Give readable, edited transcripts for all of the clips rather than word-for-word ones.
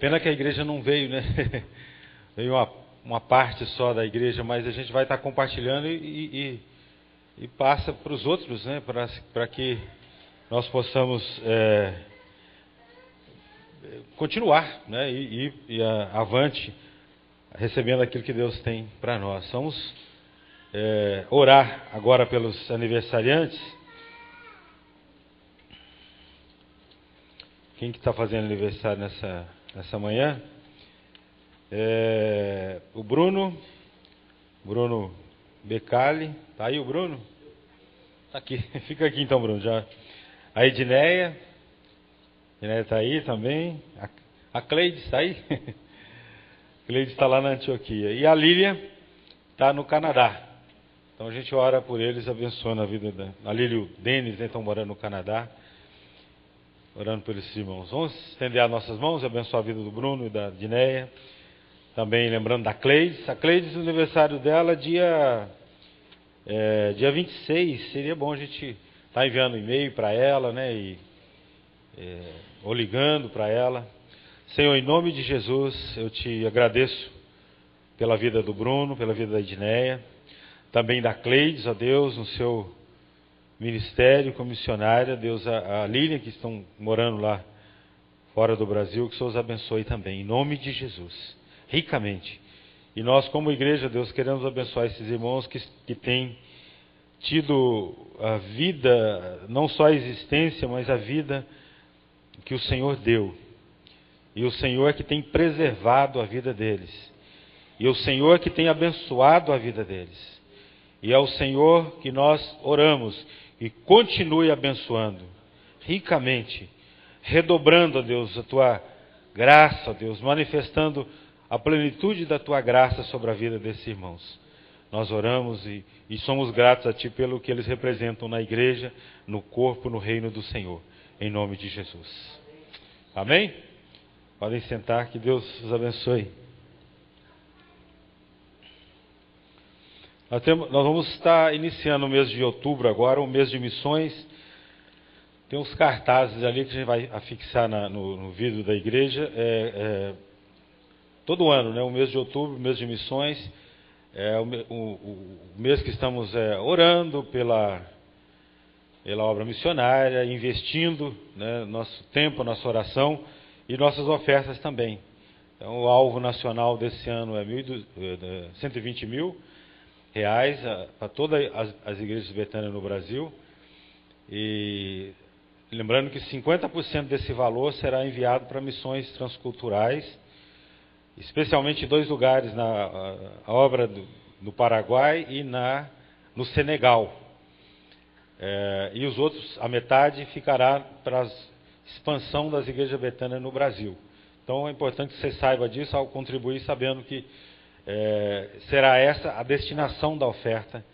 Pena que a igreja não veio, né? Veio uma parte só da igreja, mas a gente vai estar compartilhando e passa para os outros, né? Para que nós possamos continuar, né? E avante, recebendo aquilo que Deus tem para nós. Vamos orar agora pelos aniversariantes. Quem que está fazendo aniversário nessa manhã? O Bruno Becali. Tá aí o Bruno? Tá aqui. Fica aqui então, Bruno. Já. A Edneia está aí também. A Cleide está aí? Cleide está lá na Antioquia. E a Lília está no Canadá. Então a gente ora por eles, abençoando a vida a Lília e o Denis, né, estão morando no Canadá. Orando por esses irmãos. Vamos estender as nossas mãos e abençoar a vida do Bruno e da Dineia. Também lembrando da Cleide. A Cleide, o aniversário dela, dia 26. Seria bom a gente estar enviando e-mail para ela, né? Ou ligando para ela. Senhor, em nome de Jesus, eu te agradeço pela vida do Bruno, pela vida da Dineia. Também da Cleide, ó Deus, no seu ministério como missionária. Deus, a Lília, que estão morando lá fora do Brasil, que o Senhor os abençoe também, em nome de Jesus, ricamente. E nós, como igreja, Deus, queremos abençoar esses irmãos que têm tido a vida, não só a existência, mas a vida que o Senhor deu. E o Senhor é que tem preservado a vida deles. E o Senhor é que tem abençoado a vida deles. E é o Senhor que nós oramos e continue abençoando ricamente, redobrando, ó Deus, a tua graça, ó Deus, manifestando a plenitude da tua graça sobre a vida desses irmãos. Nós oramos e somos gratos a ti pelo que eles representam na igreja, no corpo, no reino do Senhor, em nome de Jesus. Amém? Podem sentar, que Deus os abençoe. Nós vamos estar iniciando o mês de outubro agora, o mês de missões. Tem uns cartazes ali que a gente vai afixar no vidro da igreja. Todo ano, né? O mês de outubro, o mês de missões. O mês que estamos orando pela obra missionária, investindo, né, nosso tempo, nossa oração e nossas ofertas também. Então, o alvo nacional desse ano é 120 mil reais para todas as igrejas de Betânia no Brasil. E lembrando que 50% desse valor será enviado para missões transculturais, especialmente em 2 lugares, a obra no Paraguai e no Senegal. E os outros, a metade, ficará para a expansão das igrejas de Betânia no Brasil. Então é importante que você saiba disso ao contribuir, sabendo que será essa a destinação da oferta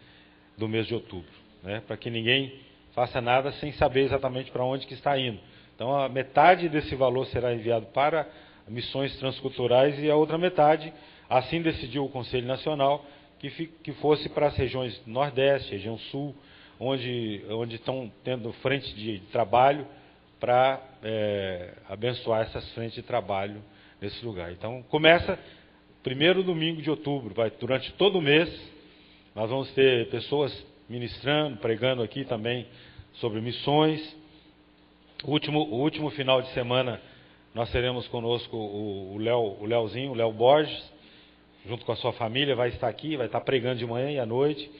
do mês de outubro, né? Para que ninguém faça nada sem saber exatamente para onde que está indo. Então a metade desse valor será enviado para missões transculturais e a outra metade, assim decidiu o Conselho Nacional, que fosse para as regiões Nordeste, região Sul, onde estão tendo frente de trabalho para abençoar essas frentes de trabalho nesse lugar. Então começa primeiro domingo de outubro, durante todo o mês, nós vamos ter pessoas ministrando, pregando aqui também sobre missões. O último final de semana, nós teremos conosco o Léo Borges, junto com a sua família, vai estar aqui, vai estar pregando de manhã e à noite,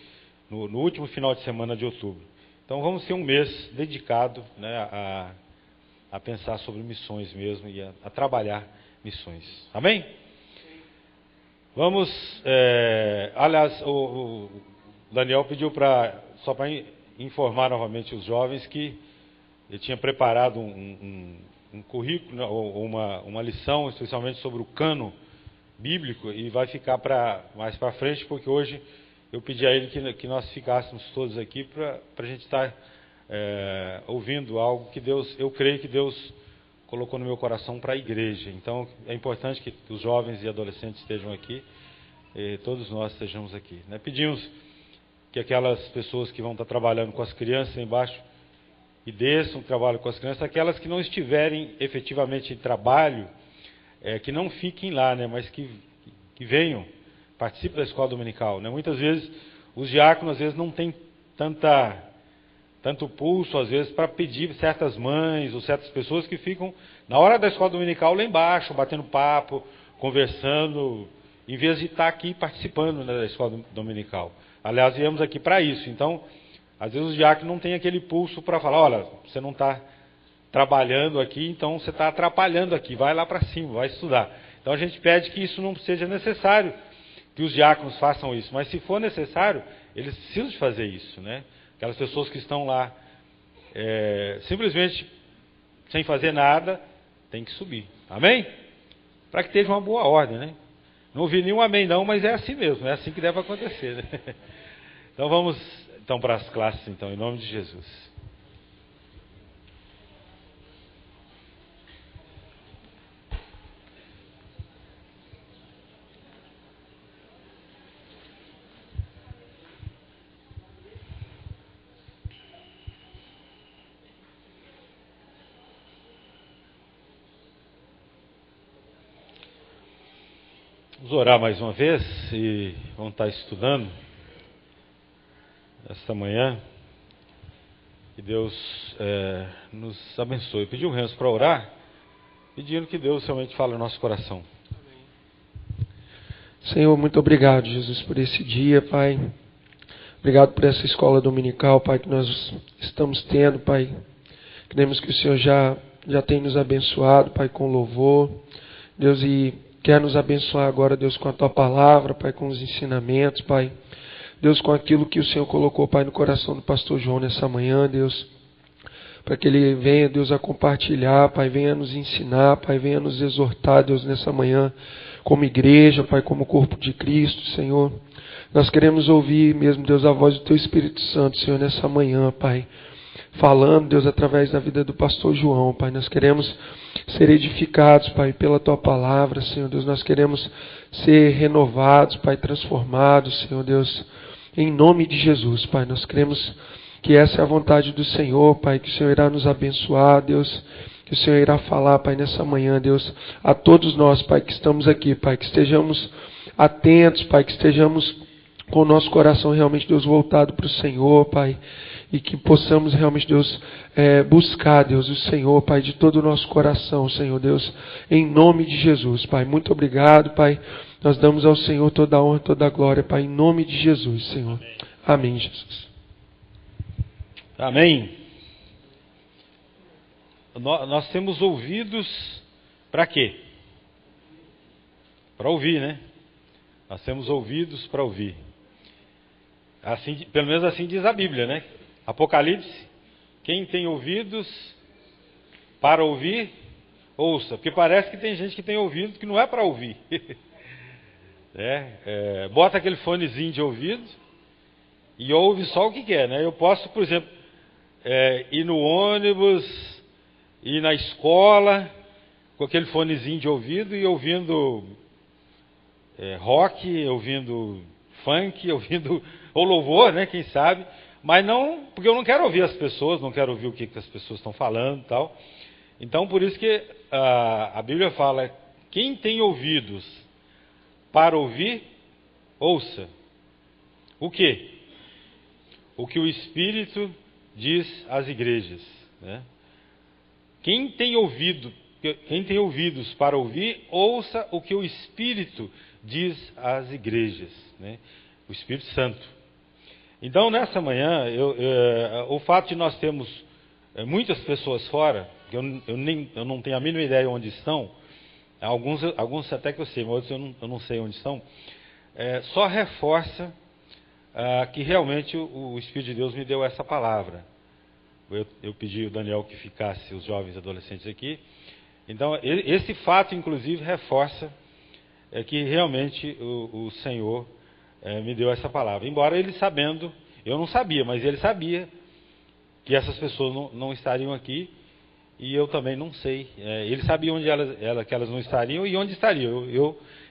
no último final de semana de outubro. Então vamos ter um mês dedicado, né, a pensar sobre missões mesmo e a trabalhar missões. Amém? Vamos, aliás, o Daniel pediu só para informar novamente os jovens que ele tinha preparado um currículo, ou uma lição, especialmente sobre o cano bíblico, e vai ficar mais para frente, porque hoje eu pedi a ele que nós ficássemos todos aqui para a gente estar ouvindo algo que eu creio que Deus colocou no meu coração para a igreja. Então é importante que os jovens e adolescentes estejam aqui, todos nós estejamos aqui, né? Pedimos que aquelas pessoas que vão estar trabalhando com as crianças embaixo e desçam o trabalho com as crianças, aquelas que não estiverem efetivamente em trabalho, que não fiquem lá, né, mas que venham, participem da escola dominical, né? Muitas vezes os diáconos às vezes não têm tanto pulso, às vezes, para pedir certas mães ou certas pessoas que ficam na hora da escola dominical lá embaixo, batendo papo, conversando, em vez de estar aqui participando, né, da escola dominical. Aliás, viemos aqui para isso. Então, às vezes os diáconos não têm aquele pulso para falar, olha, você não está trabalhando aqui, então você está atrapalhando aqui, vai lá para cima, vai estudar. Então a gente pede que isso não seja necessário, que os diáconos façam isso, mas se for necessário, eles precisam de fazer isso, né? Aquelas pessoas que estão lá simplesmente sem fazer nada, tem que subir. Amém? Para que esteja uma boa ordem, né? Não ouvi nenhum amém não, mas é assim mesmo, é assim que deve acontecer, né? Então vamos para as classes, então, em nome de Jesus. Vamos orar mais uma vez e vamos estar estudando esta manhã. Que Deus nos abençoe. Pedi o Renzo para orar, pedindo que Deus realmente fale no nosso coração. Senhor, muito obrigado, Jesus, por esse dia, Pai. Obrigado por essa escola dominical, Pai, que nós estamos tendo, Pai. Queremos que o Senhor já tem nos abençoado, Pai, com louvor. Deus, e quer nos abençoar agora, Deus, com a Tua palavra, Pai, com os ensinamentos, Pai. Deus, com aquilo que o Senhor colocou, Pai, no coração do pastor João nessa manhã, Deus. Para que ele venha, Deus, a compartilhar, Pai, venha nos ensinar, Pai, venha nos exortar, Deus, nessa manhã, como igreja, Pai, como corpo de Cristo, Senhor. Nós queremos ouvir mesmo, Deus, a voz do Teu Espírito Santo, Senhor, nessa manhã, Pai. Falando, Deus, através da vida do pastor João, Pai. Nós queremos ser edificados, Pai, pela Tua palavra, Senhor Deus. Nós queremos ser renovados, Pai, transformados, Senhor Deus, em nome de Jesus, Pai. Nós queremos que essa é a vontade do Senhor, Pai, que o Senhor irá nos abençoar, Deus, que o Senhor irá falar, Pai, nessa manhã, Deus, a todos nós, Pai, que estamos aqui, Pai, que estejamos atentos, Pai, que estejamos com o nosso coração realmente, Deus, voltado para o Senhor, Pai, e que possamos realmente, Deus, buscar, Deus, o Senhor, Pai, de todo o nosso coração, Senhor Deus, em nome de Jesus, Pai. Muito obrigado, Pai. Nós damos ao Senhor toda a honra, toda a glória, Pai, em nome de Jesus, Senhor. Amém, Jesus. Amém. Nós temos ouvidos para quê? Para ouvir, né? Nós temos ouvidos para ouvir. Assim, pelo menos assim diz a Bíblia, né? Apocalipse, quem tem ouvidos para ouvir, ouça. Porque parece que tem gente que tem ouvido que não é para ouvir. Bota aquele fonezinho de ouvido e ouve só o que quer, né? Eu posso, por exemplo, ir no ônibus, ir na escola, com aquele fonezinho de ouvido e ouvindo rock, ouvindo funk, ouvindo ou louvor, né? Quem sabe? Mas não, porque eu não quero ouvir as pessoas, não quero ouvir o que as pessoas estão falando e tal. Então, por isso que a Bíblia fala, quem tem ouvidos para ouvir, ouça. O quê? O que o Espírito diz às igrejas, né? Quem tem ouvidos para ouvir, ouça o que o Espírito diz às igrejas, né? O Espírito Santo. Então, nessa manhã, o fato de nós termos muitas pessoas fora, que eu não tenho a mínima ideia onde estão, alguns até que eu sei, mas outros eu não sei onde estão, só reforça que realmente o Espírito de Deus me deu essa palavra. Eu pedi ao Daniel que ficasse os jovens e adolescentes aqui. Então, esse fato, inclusive, reforça que realmente o Senhor me deu essa palavra. Embora ele sabendo, eu não sabia, mas ele sabia que essas pessoas não estariam aqui e eu também não sei. Ele sabia onde que elas não estariam e onde estariam.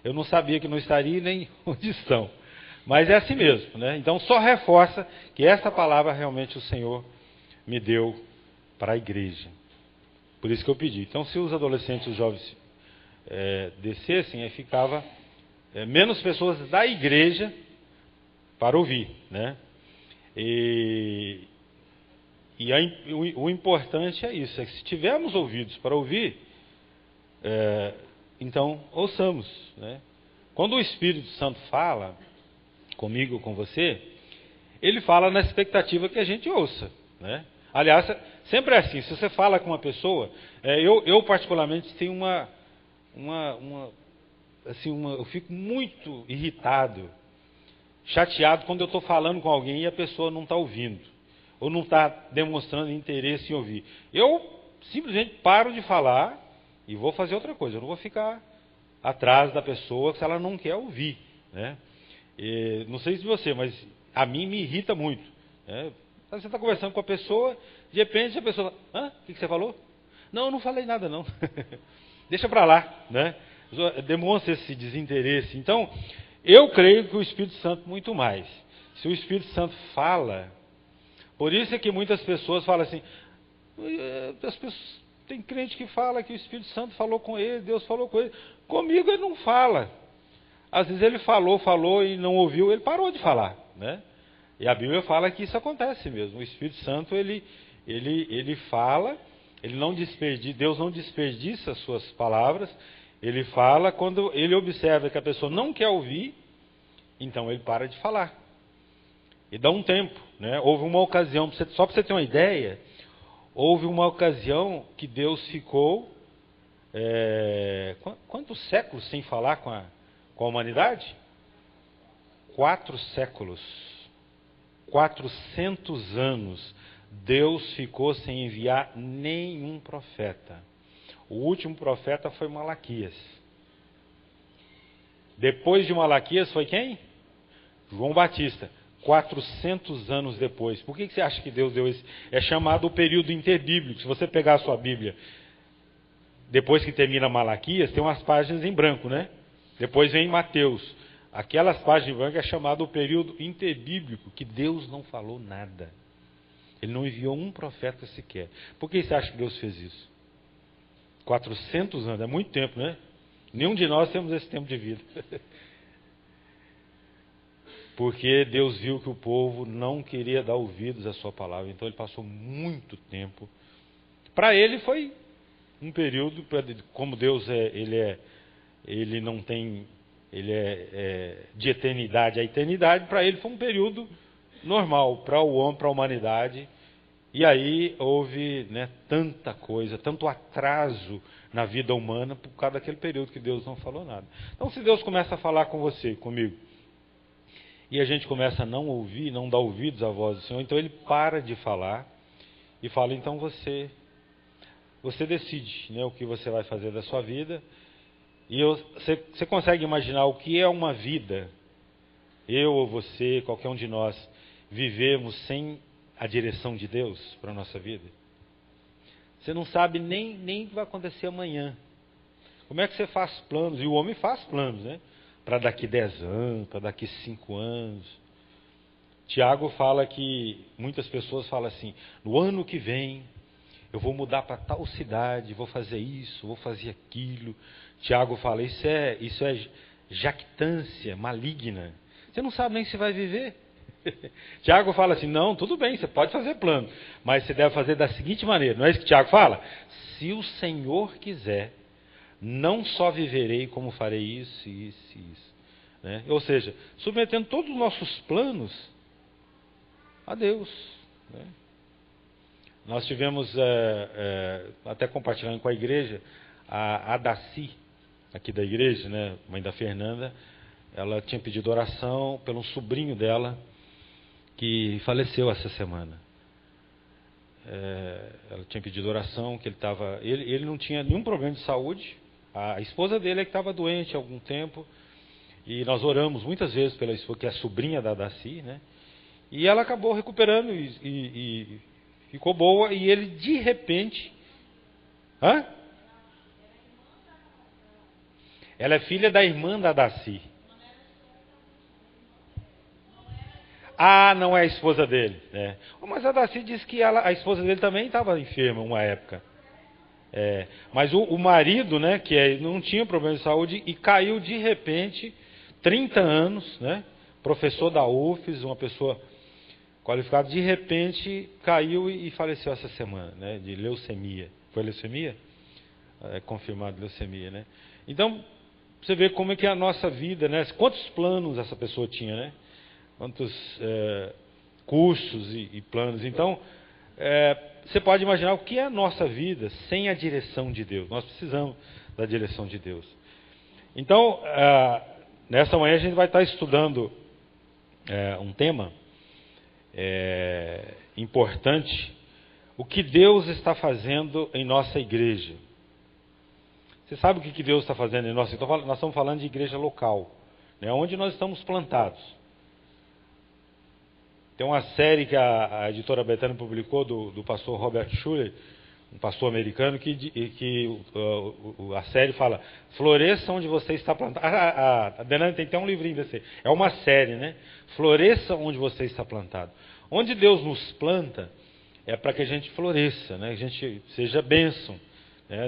Eu não sabia que não estariam nem onde estão. Mas é assim mesmo, né? Então só reforça que essa palavra realmente o Senhor me deu para a igreja. Por isso que eu pedi. Então, se os adolescentes, os jovens descessem, aí ficava menos pessoas da igreja para ouvir, né? O importante é isso, é que se tivermos ouvidos para ouvir, então ouçamos, né? Quando o Espírito Santo fala comigo ou com você, ele fala na expectativa que a gente ouça, né? Aliás, sempre é assim, se você fala com uma pessoa, eu particularmente tenho eu fico muito irritado, chateado quando eu estou falando com alguém e a pessoa não está ouvindo, ou não está demonstrando interesse em ouvir. Eu simplesmente paro de falar e vou fazer outra coisa, eu não vou ficar atrás da pessoa se ela não quer ouvir, né? Não sei se você, mas a mim me irrita muito, né? Você está conversando com a pessoa, de repente a pessoa fala, o que você falou? Não, eu não falei nada não. Deixa para lá, né? Demonstra esse desinteresse. Então, eu creio que o Espírito Santo muito mais. Se o Espírito Santo fala, por isso é que muitas pessoas falam assim, tem crente que fala que o Espírito Santo falou com ele, Deus falou com ele. Comigo ele não fala. Às vezes ele falou e não ouviu, ele parou de falar, né? E a Bíblia fala que isso acontece mesmo. O Espírito Santo, ele fala, Deus não desperdiça as suas palavras, ele fala quando ele observa que a pessoa não quer ouvir, então ele para de falar. E dá um tempo, né? Houve uma ocasião, só para você ter uma ideia, houve uma ocasião que Deus ficou quantos séculos sem falar com a humanidade? 4 séculos. 400 anos. Deus ficou sem enviar nenhum profeta. O último profeta foi Malaquias. Depois de Malaquias foi quem? João Batista. 400 anos depois. Por que você acha que Deus deu esse? É chamado o período interbíblico. Se você pegar a sua Bíblia, depois que termina Malaquias, tem umas páginas em branco, né? Depois vem Mateus. Aquelas páginas em branco é chamado o período interbíblico, que Deus não falou nada. Ele não enviou um profeta sequer. Por que você acha que Deus fez isso? 400 anos, é muito tempo, né? Nenhum de nós temos esse tempo de vida. Porque Deus viu que o povo não queria dar ouvidos à sua palavra, então ele passou muito tempo. Para ele foi um período, como Deus ele não tem, ele é de eternidade a eternidade, para ele foi um período normal, para o homem, para a humanidade. E aí houve, né, tanta coisa, tanto atraso na vida humana por causa daquele período que Deus não falou nada. Então, se Deus começa a falar com você, comigo, e a gente começa a não ouvir, não dar ouvidos à voz do Senhor, então ele para de falar e fala, então você decide, né, o que você vai fazer da sua vida. E você consegue imaginar o que é uma vida, eu ou você, qualquer um de nós, vivemos sem a direção de Deus para a nossa vida? Você não sabe nem o que vai acontecer amanhã. Como é que você faz planos? E o homem faz planos, né? Para daqui 10 anos, para daqui 5 anos. Tiago fala que, muitas pessoas falam assim, no ano que vem, eu vou mudar para tal cidade, vou fazer isso, vou fazer aquilo. Tiago fala, isso é jactância maligna. Você não sabe nem se vai viver. Tiago fala assim, não, tudo bem, você pode fazer plano, mas você deve fazer da seguinte maneira, não é isso que Tiago fala? Se o Senhor quiser, não só viverei, como farei isso, isso e isso. Né? Ou seja, submetendo todos os nossos planos a Deus. Né? Nós tivemos, até compartilhando com a igreja, a Daci, aqui da igreja, né, mãe da Fernanda, ela tinha pedido oração pelo sobrinho dela, que faleceu essa semana. Ela tinha pedido oração, que ele não tinha nenhum problema de saúde, a esposa dele é que estava doente há algum tempo, e nós oramos muitas vezes pela esposa, que é a sobrinha da Daci, né? E ela acabou recuperando e ficou boa, e ele de repente... Ela é filha da irmã da Daci. Não é a esposa dele. Né? Mas a Daci disse que a esposa dele também estava enferma uma época. Mas o marido, né, que não tinha problema de saúde e caiu de repente, 30 anos, né, professor da UFES, uma pessoa qualificada, de repente caiu e faleceu essa semana, né, de leucemia. Foi leucemia? É confirmado leucemia, né? Então, você vê como é que é a nossa vida, né? Quantos planos essa pessoa tinha, né? Quantos cursos e planos. Então, você pode imaginar o que é a nossa vida sem a direção de Deus. Nós precisamos da direção de Deus. Então, nessa manhã a gente vai estar estudando um tema importante. O que Deus está fazendo em nossa igreja. Você sabe o que Deus está fazendo em nossa igreja? Nós estamos falando de igreja local, né, onde nós estamos plantados. Tem uma série que a editora Betânia publicou do pastor Robert Schuller, um pastor americano, que a série fala: floresça onde você está plantado. A Betânia tem até um livrinho desse. É uma série, né? Floresça onde você está plantado. Onde Deus nos planta é para que a gente floresça, né? Que a gente seja bênção.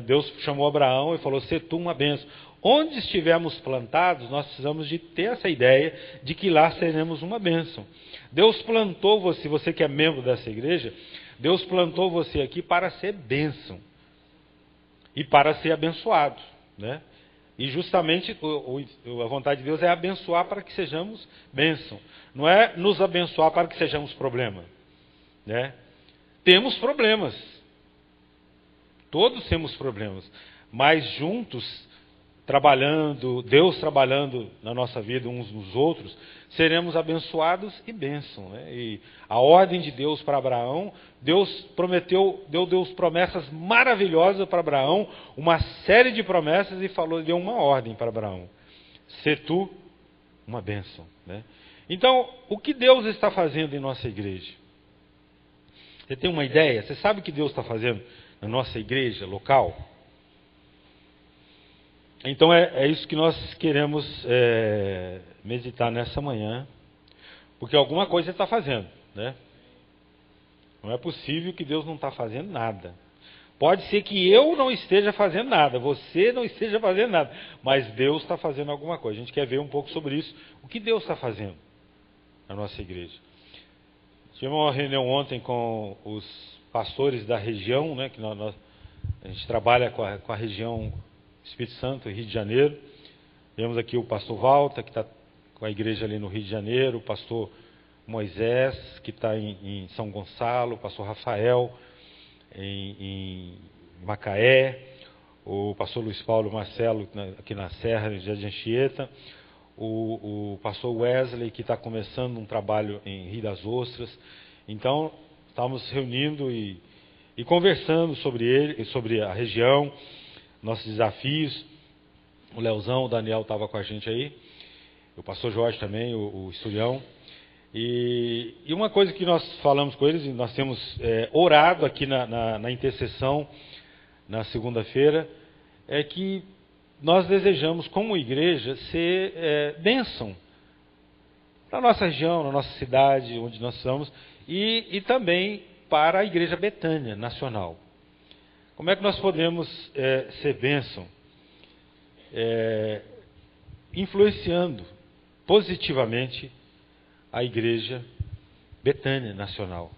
Deus chamou Abraão e falou: "Sê tu uma bênção". Onde estivermos plantados, nós precisamos de ter essa ideia de que lá seremos uma bênção. Deus plantou você que é membro dessa igreja, Deus plantou você aqui para ser bênção e para ser abençoado, né? E justamente a vontade de Deus é abençoar para que sejamos bênção. Não é nos abençoar para que sejamos problema, né? Temos problemas. Todos temos problemas, mas juntos, trabalhando, Deus trabalhando na nossa vida uns nos outros, seremos abençoados e bênção, né? E a ordem de Deus para Abraão, Deus deu promessas maravilhosas para Abraão, uma série de promessas, e deu uma ordem para Abraão: "Sê tu uma bênção", né? Então, o que Deus está fazendo em nossa igreja? Você tem uma ideia? Você sabe o que Deus está fazendo na nossa igreja local? Então é isso que nós queremos meditar nessa manhã, porque alguma coisa Ele está fazendo, né? Não é possível que Deus não está fazendo nada. Pode ser que eu não esteja fazendo nada, você não esteja fazendo nada, mas Deus está fazendo alguma coisa. A gente quer ver um pouco sobre isso, o que Deus está fazendo na nossa igreja. Tivemos uma reunião ontem com os pastores da região, né, que a gente trabalha com a região Espírito Santo e Rio de Janeiro. Temos aqui o pastor Walter, que está com a igreja ali no Rio de Janeiro, o pastor Moisés, que está em São Gonçalo, o pastor Rafael em Macaé, o pastor Luiz Paulo Marcelo aqui na Serra, em Jardim Anchieta, o pastor Wesley, que está começando um trabalho em Rio das Ostras. Então, estamos reunindo e conversando sobre a região, nossos desafios. O Leozão, o Daniel estava com a gente aí, o pastor Jorge também, o Esturião. E uma coisa que nós falamos com eles, e nós temos orado aqui na intercessão, na segunda-feira, é que nós desejamos, como igreja, ser bênção para a nossa região, na nossa cidade, onde nós estamos, e também para a Igreja Betânia Nacional. Como é que nós podemos ser bênção? Influenciando positivamente a Igreja Betânia Nacional.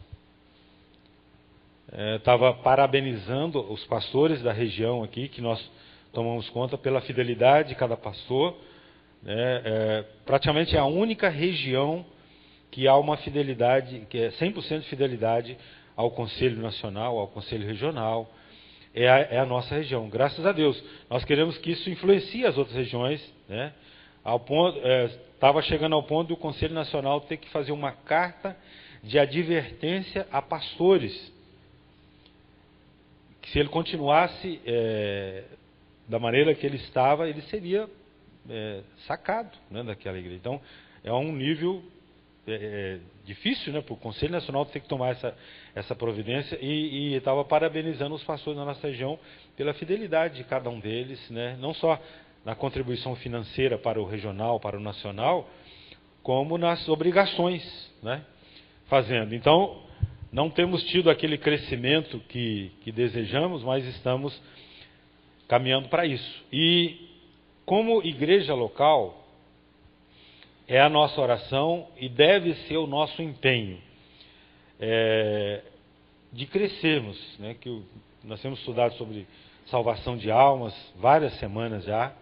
Estava parabenizando os pastores da região aqui, que nós tomamos conta pela fidelidade de cada pastor. Praticamente é a única região que há uma fidelidade, que é 100% de fidelidade ao Conselho Nacional, ao Conselho Regional. É a nossa região, graças a Deus. Nós queremos que isso influencie as outras regiões, né? Estava chegando ao ponto do Conselho Nacional ter que fazer uma carta de advertência a pastores, que se ele continuasse da maneira que ele estava, ele seria sacado, né, daquela igreja. Então, é um nível difícil, né, para o Conselho Nacional ter que tomar essa providência, e estava parabenizando os pastores da nossa região pela fidelidade de cada um deles, né, não só na contribuição financeira para o regional, para o nacional, como nas obrigações, né, fazendo. Então, Não temos tido aquele crescimento que desejamos, mas estamos caminhando para isso. E como igreja local, é a nossa oração e deve ser o nosso empenho de crescermos, né? Nós temos estudado sobre salvação de almas várias semanas já.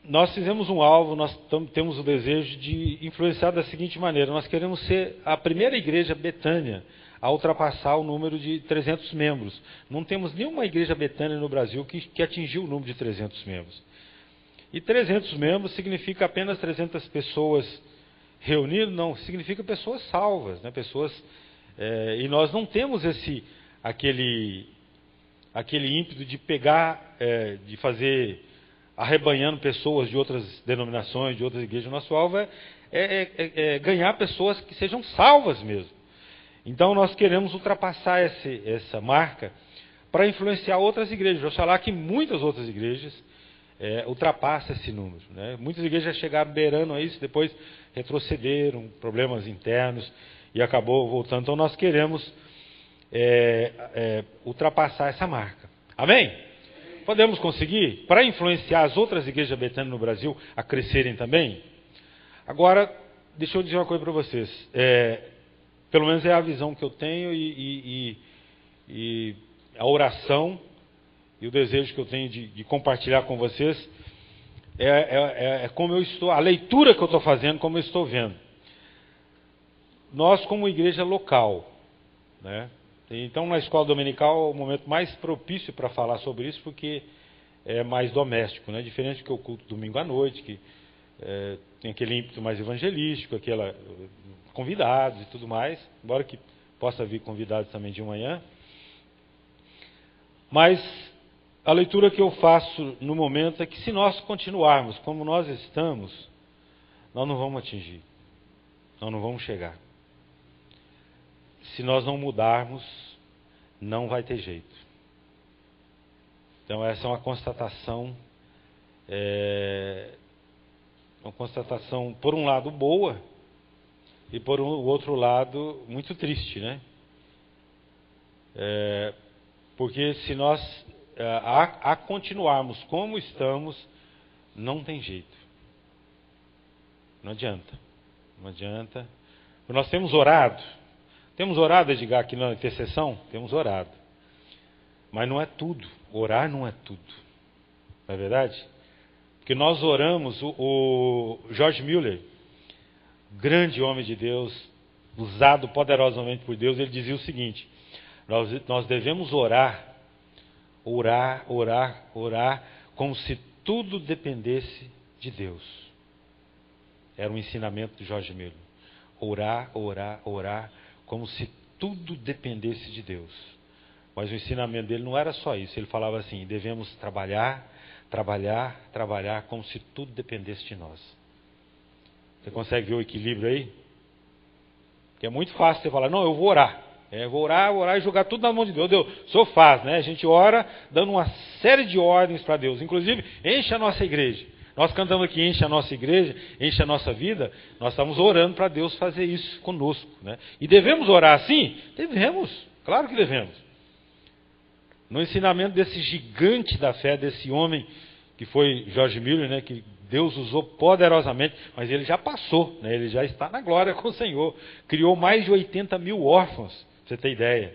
Nós fizemos um alvo, nós temos o desejo de influenciar da seguinte maneira: nós queremos ser a primeira igreja Betânia a ultrapassar o número de 300 membros. Não temos nenhuma igreja Betânia no Brasil que atingiu o número de 300 membros. E 300 membros significa apenas 300 pessoas reunidas? Não, significa pessoas salvas, né? E nós não temos aquele ímpeto de pegar, de fazer arrebanhando pessoas de outras denominações, de outras igrejas. O nosso alvo é ganhar pessoas que sejam salvas mesmo. Então nós queremos ultrapassar essa marca para influenciar outras igrejas. Oxalá que muitas outras igrejas ultrapassem esse número, né? Muitas igrejas já chegaram beirando a isso, depois retrocederam, problemas internos, e acabou voltando. Então nós queremos ultrapassar essa marca. Amém? Podemos conseguir? Para influenciar as outras igrejas Betânia no Brasil a crescerem também? Agora, deixa eu dizer uma coisa para vocês. Pelo menos é a visão que eu tenho e a oração e o desejo que eu tenho de compartilhar com vocês como eu estou, a leitura que eu estou fazendo, como eu estou vendo. Nós, como igreja local, né? Então, na escola dominical é o momento mais propício para falar sobre isso, porque é mais doméstico, né? Diferente que o culto domingo à noite, que tem aquele ímpeto mais evangelístico, convidados e tudo mais, embora que possa vir convidados também de manhã. Mas a leitura que eu faço no momento é que, se nós continuarmos como nós estamos, nós não vamos atingir, nós não vamos chegar. Se nós não mudarmos, não vai ter jeito. Então essa é uma constatação, por um lado boa, e por outro lado muito triste, né? Porque se nós a continuarmos como estamos, não tem jeito. Não adianta. Não adianta. Nós temos orado. Temos orado, Edgar, aqui na intercessão? Temos orado. Mas não é tudo. Orar não é tudo. Não é verdade? Porque nós oramos, o George Mueller, grande homem de Deus, usado poderosamente por Deus, ele dizia o seguinte: nós devemos orar, como se tudo dependesse de Deus. Era um ensinamento de George Mueller. Orar, como se tudo dependesse de Deus. Mas o ensinamento dele não era só isso. Ele falava assim: devemos trabalhar, como se tudo dependesse de nós. Você consegue ver o equilíbrio aí? Porque é muito fácil você falar: não, eu vou orar. Vou orar e jogar tudo na mão de Deus. Deus, o Senhor faz, né? A gente ora dando uma série de ordens para Deus. Inclusive, enche a nossa igreja. Nós cantamos aqui: enche a nossa igreja, enche a nossa vida. Nós estamos orando para Deus fazer isso conosco, né? E devemos orar assim? Devemos, claro que devemos. No ensinamento desse gigante da fé, desse homem que foi George Mueller, né? Que Deus usou poderosamente, mas ele já passou, né? Ele já está na glória com o Senhor. Criou mais de 80 mil órfãos, pra você ter ideia.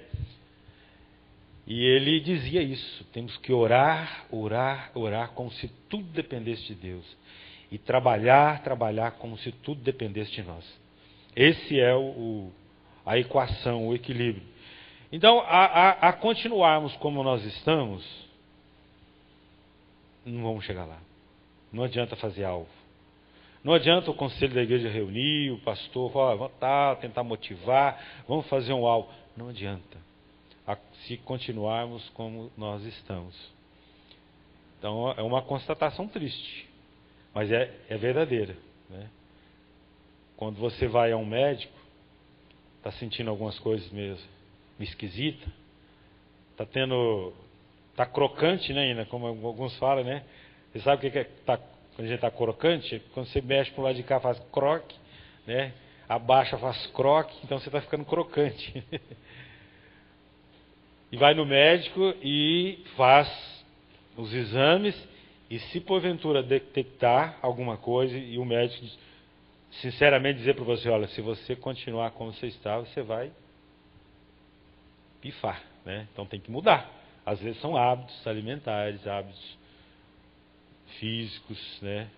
E ele dizia isso: temos que orar, como se tudo dependesse de Deus. E trabalhar, como se tudo dependesse de nós. Esse é a equação, o equilíbrio. Então, a continuarmos como nós estamos, não vamos chegar lá. Não adianta fazer algo. Não adianta o conselho da igreja reunir, o pastor vamos tentar motivar, vamos fazer um algo. Não adianta. Se continuarmos como nós estamos. Então é uma constatação triste, mas é verdadeira, né? Quando você vai a um médico, está sentindo algumas coisas meio esquisitas, está crocante, né, Ina? Como alguns falam, né? Você sabe o que é quando a gente está crocante? Quando você mexe para o lado de cá, faz croque, né? abaixa, faz croque, então você está ficando crocante. E vai no médico e faz os exames, e se porventura detectar alguma coisa, e o médico sinceramente dizer para você, olha, se você continuar como você está, você vai pifar, né? Então tem que mudar. Às vezes são hábitos alimentares, hábitos físicos, né?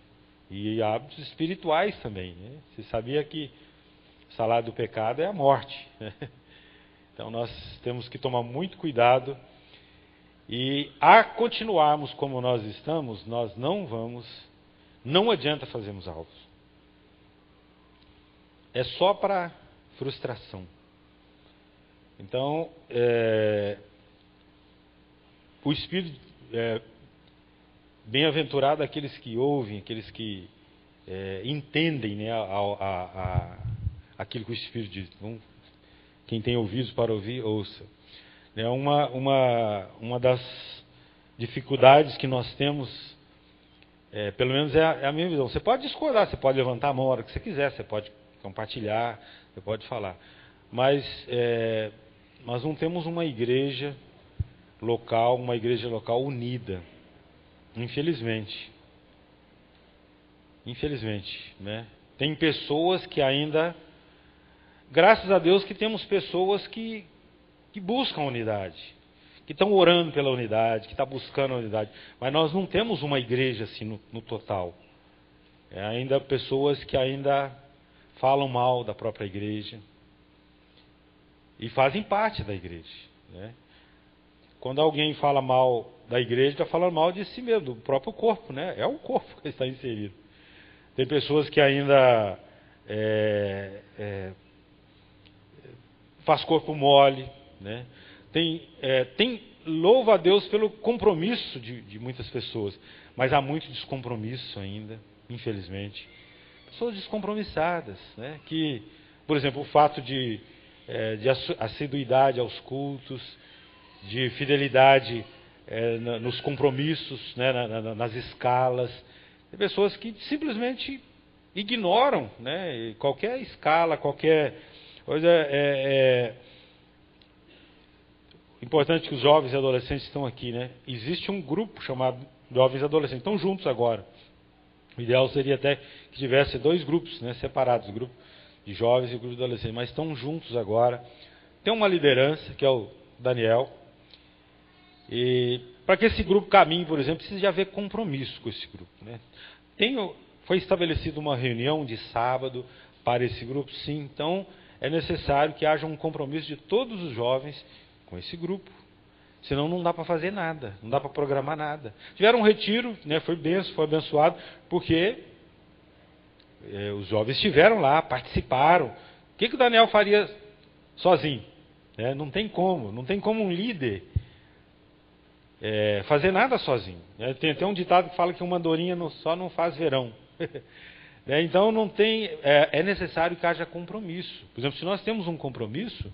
E hábitos espirituais também, né? Você sabia que o salário do pecado é a morte, né? Então nós temos que tomar muito cuidado, e a continuarmos como nós estamos, nós não adianta fazermos algo. É só para frustração. Então, o Espírito, bem-aventurado aqueles que ouvem, aqueles que entendem, né, aquilo que o Espírito diz. Então, quem tem ouvidos para ouvir, ouça. Uma das dificuldades que nós temos, pelo menos é a minha visão. Você pode discordar, você pode levantar a mão a hora que você quiser, você pode compartilhar, você pode falar. Mas nós não temos uma igreja local unida. Infelizmente. Infelizmente, né? Tem pessoas que ainda... Graças a Deus que temos pessoas que buscam a unidade, que estão orando pela unidade, que estão buscando a unidade. Mas nós não temos uma igreja assim no total. Ainda pessoas que ainda falam mal da própria igreja e fazem parte da igreja, né? Quando alguém fala mal da igreja, está falando mal de si mesmo, do próprio corpo, né? É o corpo que está inserido. Tem pessoas que ainda faz corpo mole, né? Tem louva a Deus pelo compromisso de muitas pessoas, mas há muito descompromisso ainda, infelizmente. Pessoas descompromissadas, né? Que, por exemplo, o fato de assiduidade aos cultos, de fidelidade nos compromissos, né? Nas escalas. Tem pessoas que simplesmente ignoram, né? Qualquer escala, qualquer coisa. Importante que os jovens e adolescentes estão aqui, né? Existe um grupo chamado Jovens e Adolescentes, estão juntos agora. O ideal seria até que tivesse 2 grupos, né, separados, o grupo de jovens e o grupo de adolescentes, mas estão juntos agora. Tem uma liderança, que é o Daniel, e para que esse grupo caminhe, por exemplo, precisa de haver compromisso com esse grupo, né? Foi estabelecida uma reunião de sábado para esse grupo, sim, então é necessário que haja um compromisso de todos os jovens com esse grupo. Senão não dá para fazer nada, não dá para programar nada. Tiveram um retiro, né, foi abençoado, porque os jovens estiveram lá, participaram. O que o Daniel faria sozinho? Não tem como um líder fazer nada sozinho. Tem até um ditado que fala que uma andorinha só não faz verão. Então é necessário que haja compromisso. Por exemplo, se nós temos um compromisso,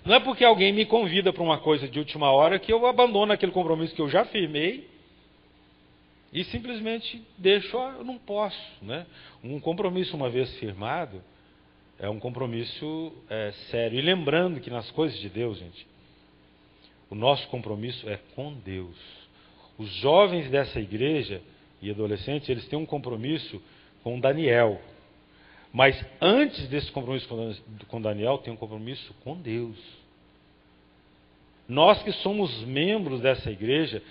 não é porque alguém me convida para uma coisa de última hora que eu abandono aquele compromisso que eu já firmei e simplesmente deixo, eu não posso, né? Um compromisso uma vez firmado é um compromisso sério. E lembrando que nas coisas de Deus, gente, o nosso compromisso é com Deus. Os jovens dessa igreja e adolescentes, eles têm um compromisso com Daniel. Mas antes desse compromisso com Daniel, tem um compromisso com Deus. Nós que somos membros dessa igreja,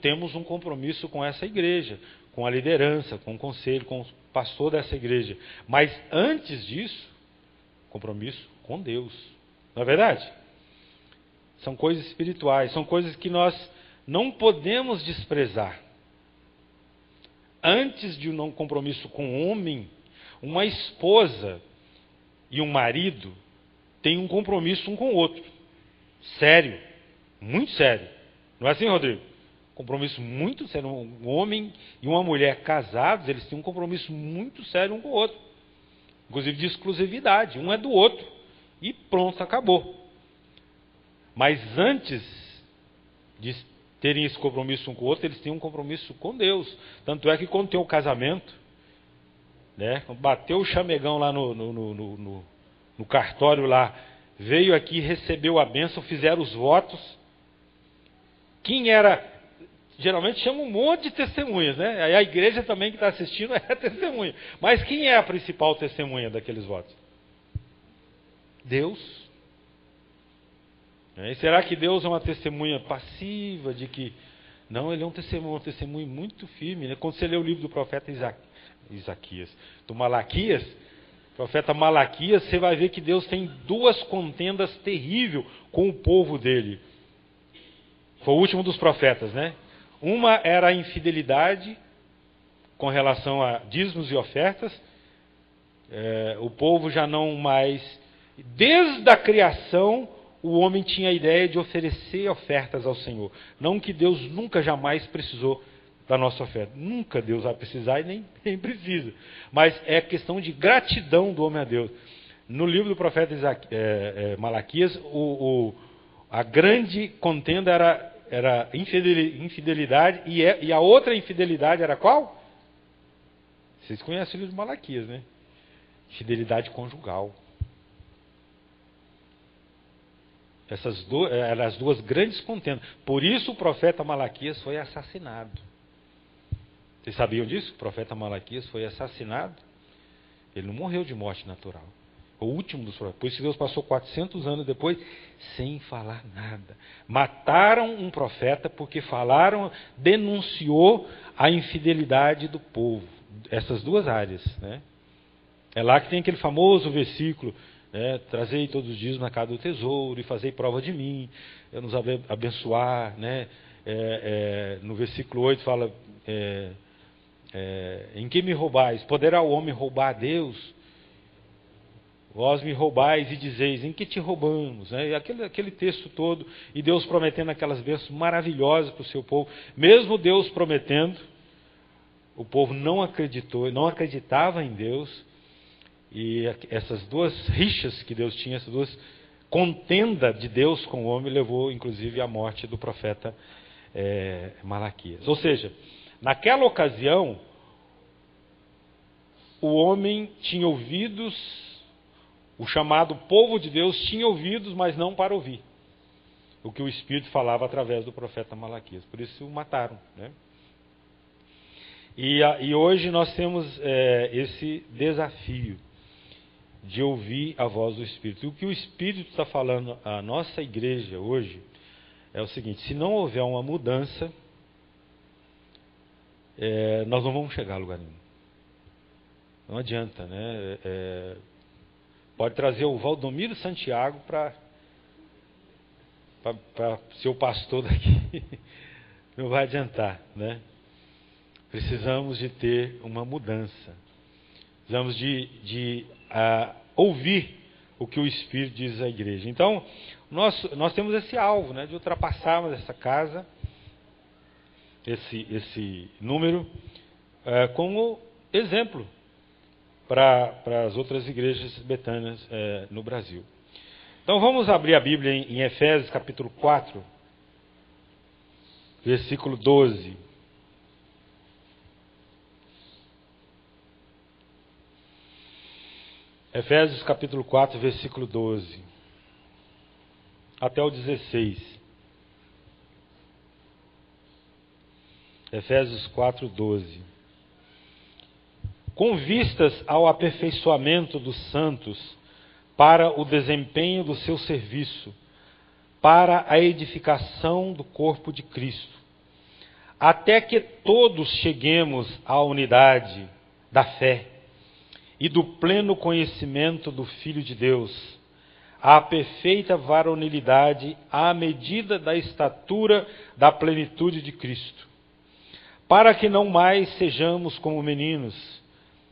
temos um compromisso com essa igreja, com a liderança, com o conselho, com o pastor dessa igreja. Mas antes disso, compromisso com Deus. Não é verdade? São coisas espirituais, são coisas que nós não podemos desprezar. Antes de um compromisso com o homem, uma esposa e um marido têm um compromisso um com o outro. Sério. Muito sério. Não é assim, Rodrigo? Compromisso muito sério. Um homem e uma mulher casados, eles têm um compromisso muito sério um com o outro. Inclusive de exclusividade. Um é do outro. E pronto, acabou. Mas antes de terem esse compromisso um com o outro, eles têm um compromisso com Deus. Tanto é que quando tem o casamento, né? Bateu o chamegão lá no cartório lá, veio aqui, recebeu a bênção, fizeram os votos. Quem era? Geralmente chama um monte de testemunhas, né? Aí a igreja também que está assistindo é testemunha. Mas quem é a principal testemunha daqueles votos? Deus. E será que Deus é uma testemunha passiva de que... Não, ele é um testemunho muito firme, né? Quando você lê o livro do profeta Isaquias, do Malaquias, profeta Malaquias, você vai ver que Deus tem duas contendas terríveis com o povo dele. Foi o último dos profetas, né? Uma era a infidelidade com relação a dízimos e ofertas. O povo já não mais... Desde a criação, o homem tinha a ideia de oferecer ofertas ao Senhor. Não que Deus nunca, jamais precisou da nossa oferta. Nunca Deus vai precisar e nem precisa. Mas é questão de gratidão do homem a Deus. No livro do profeta Malaquias, a grande contenda era infidelidade, e a outra infidelidade era qual? Vocês conhecem o livro de Malaquias, né? Fidelidade conjugal. Essas eram as duas grandes contendas. Por isso o profeta Malaquias foi assassinado. Vocês sabiam disso? O profeta Malaquias foi assassinado. Ele não morreu de morte natural. O último dos profetas. Por isso Deus passou 400 anos depois sem falar nada. Mataram um profeta porque denunciou a infidelidade do povo. Essas duas áreas, né? É lá que tem aquele famoso versículo, né? Trazei todos os dias na casa do tesouro e fazei prova de mim, eu nos abençoar, né? No versículo 8 fala, em que me roubais? Poderá o homem roubar a Deus? Vós me roubais e dizeis, em que te roubamos? Né? Aquele texto todo, e Deus prometendo aquelas bênçãos maravilhosas para o seu povo. Mesmo Deus prometendo, o povo não acreditou, não acreditava em Deus. E essas duas rixas que Deus tinha, essas duas contendas de Deus com o homem, levou inclusive à morte do profeta Malaquias. Ou seja, naquela ocasião, o homem tinha ouvidos... O chamado povo de Deus tinha ouvidos, mas não para ouvir o que o Espírito falava através do profeta Malaquias. Por isso o mataram, né? E hoje nós temos esse desafio de ouvir a voz do Espírito. E o que o Espírito está falando à nossa igreja hoje é o seguinte: se não houver uma mudança, nós não vamos chegar a lugar nenhum. Não adianta, né? Pode trazer o Valdomiro Santiago para ser o pastor daqui. Não vai adiantar, né? Precisamos de ter uma mudança. Precisamos de ouvir o que o Espírito diz à igreja. Então, nós temos esse alvo, né, de ultrapassarmos essa casa, esse número, como exemplo para as outras igrejas betânias no Brasil. Então vamos abrir a Bíblia em Efésios capítulo 4, versículo 12. Efésios capítulo 4, versículo 12. Até o 16. Efésios 4, 12. Com vistas ao aperfeiçoamento dos santos, para o desempenho do seu serviço, para a edificação do corpo de Cristo, até que todos cheguemos à unidade da fé e do pleno conhecimento do Filho de Deus, à perfeita varonilidade, à medida da estatura da plenitude de Cristo, para que não mais sejamos como meninos,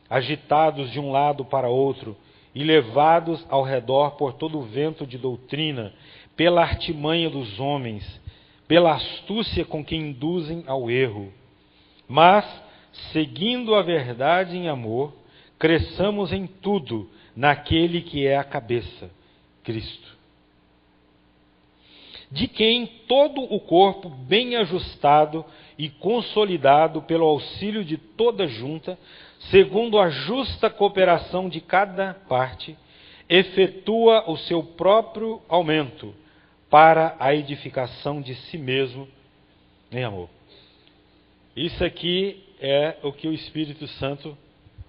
agitados de um lado para outro e levados ao redor por todo o vento de doutrina, pela artimanha dos homens, pela astúcia com que induzem ao erro. Mas, seguindo a verdade em amor, cresçamos em tudo naquele que é a cabeça, Cristo. De quem todo o corpo bem ajustado e consolidado pelo auxílio de toda junta, segundo a justa cooperação de cada parte, efetua o seu próprio aumento para a edificação de si mesmo em amor. Isso aqui é o que o Espírito Santo,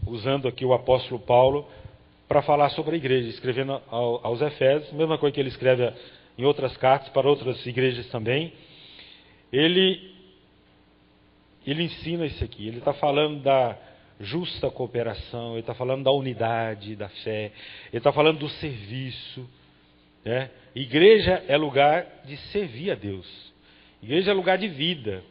usando aqui o apóstolo Paulo, para falar sobre a igreja, escrevendo aos Efésios, mesma coisa que ele escreve em outras cartas, para outras igrejas também. Ele ensina isso aqui, ele está falando da justa cooperação, ele está falando da unidade, da fé, ele está falando do serviço. Né? Igreja é lugar de servir a Deus, igreja é lugar de vida,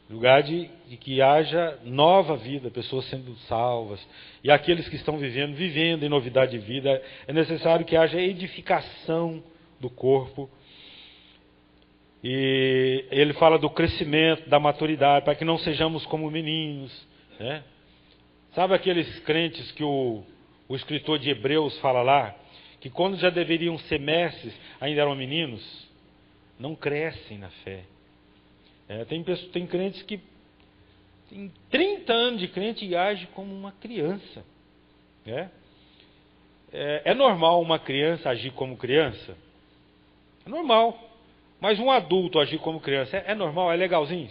lugar de que haja nova vida, pessoas sendo salvas, e aqueles que estão vivendo em novidade de vida, é necessário que haja edificação do corpo. E ele fala do crescimento, da maturidade, para que não sejamos como meninos, né? Sabe aqueles crentes que o escritor de Hebreus fala lá, que quando já deveriam ser mestres, ainda eram meninos? Não crescem na fé. Tem crentes que tem 30 anos de crente e age como uma criança. Né? É normal uma criança agir como criança? É normal. Mas um adulto agir como criança é normal, é legalzinho?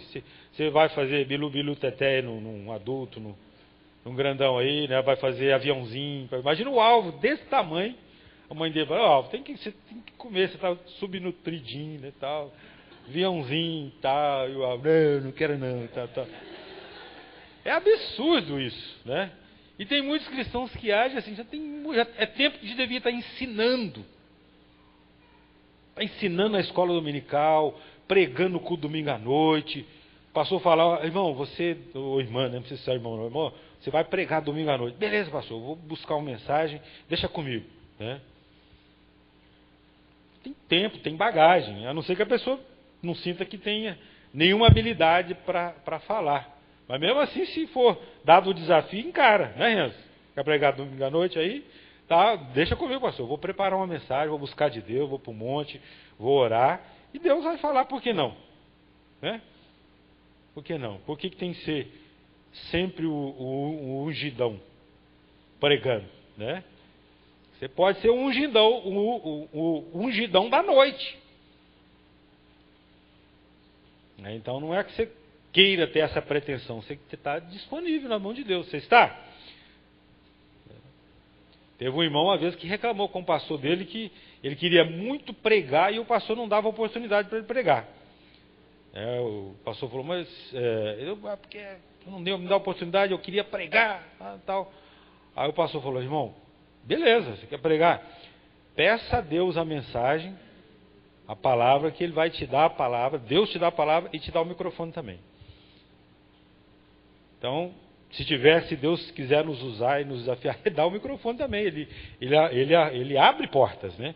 Você vai fazer bilu teté num adulto, num grandão aí, né? Vai fazer aviãozinho. Imagina o alvo desse tamanho. A mãe dele fala, você tem que comer, você está subnutridinho, né, tal. Aviãozinho e tal. E o alvo, não quero não, tal. É absurdo isso, né? E tem muitos cristãos que agem assim, já é tempo que devia estar ensinando. Está ensinando na escola dominical, pregando no culto domingo à noite. Pastor falar, irmão, você, ou irmã, né? Não precisa ser irmão, não, irmão, você vai pregar domingo à noite. Beleza, pastor, vou buscar uma mensagem, deixa comigo. Né? Tem tempo, tem bagagem, a não ser que a pessoa não sinta que tenha nenhuma habilidade para falar. Mas mesmo assim, se for dado o desafio, encara, né, Renzo? Quer pregar domingo à noite aí? Tá, deixa comigo, pastor. Vou preparar uma mensagem, vou buscar de Deus, vou para o monte, vou orar. E Deus vai falar, por que não? Né? Por que não? Por que tem que ser sempre o ungidão pregando? Né? Você pode ser um ungidão, o ungidão da noite. Então não é que você queira ter essa pretensão, você está disponível na mão de Deus. Você está? Teve um irmão uma vez que reclamou com o pastor dele que ele queria muito pregar e o pastor não dava oportunidade para ele pregar. O pastor falou, mas porque não me dá oportunidade, eu queria pregar, tal. Aí o pastor falou, irmão, beleza, você quer pregar? Peça a Deus a mensagem, a palavra, que Ele vai te dar a palavra, Deus te dá a palavra e te dá o microfone também. Então, se Deus quiser nos usar e nos desafiar, Ele dá o microfone também, Ele abre portas, né?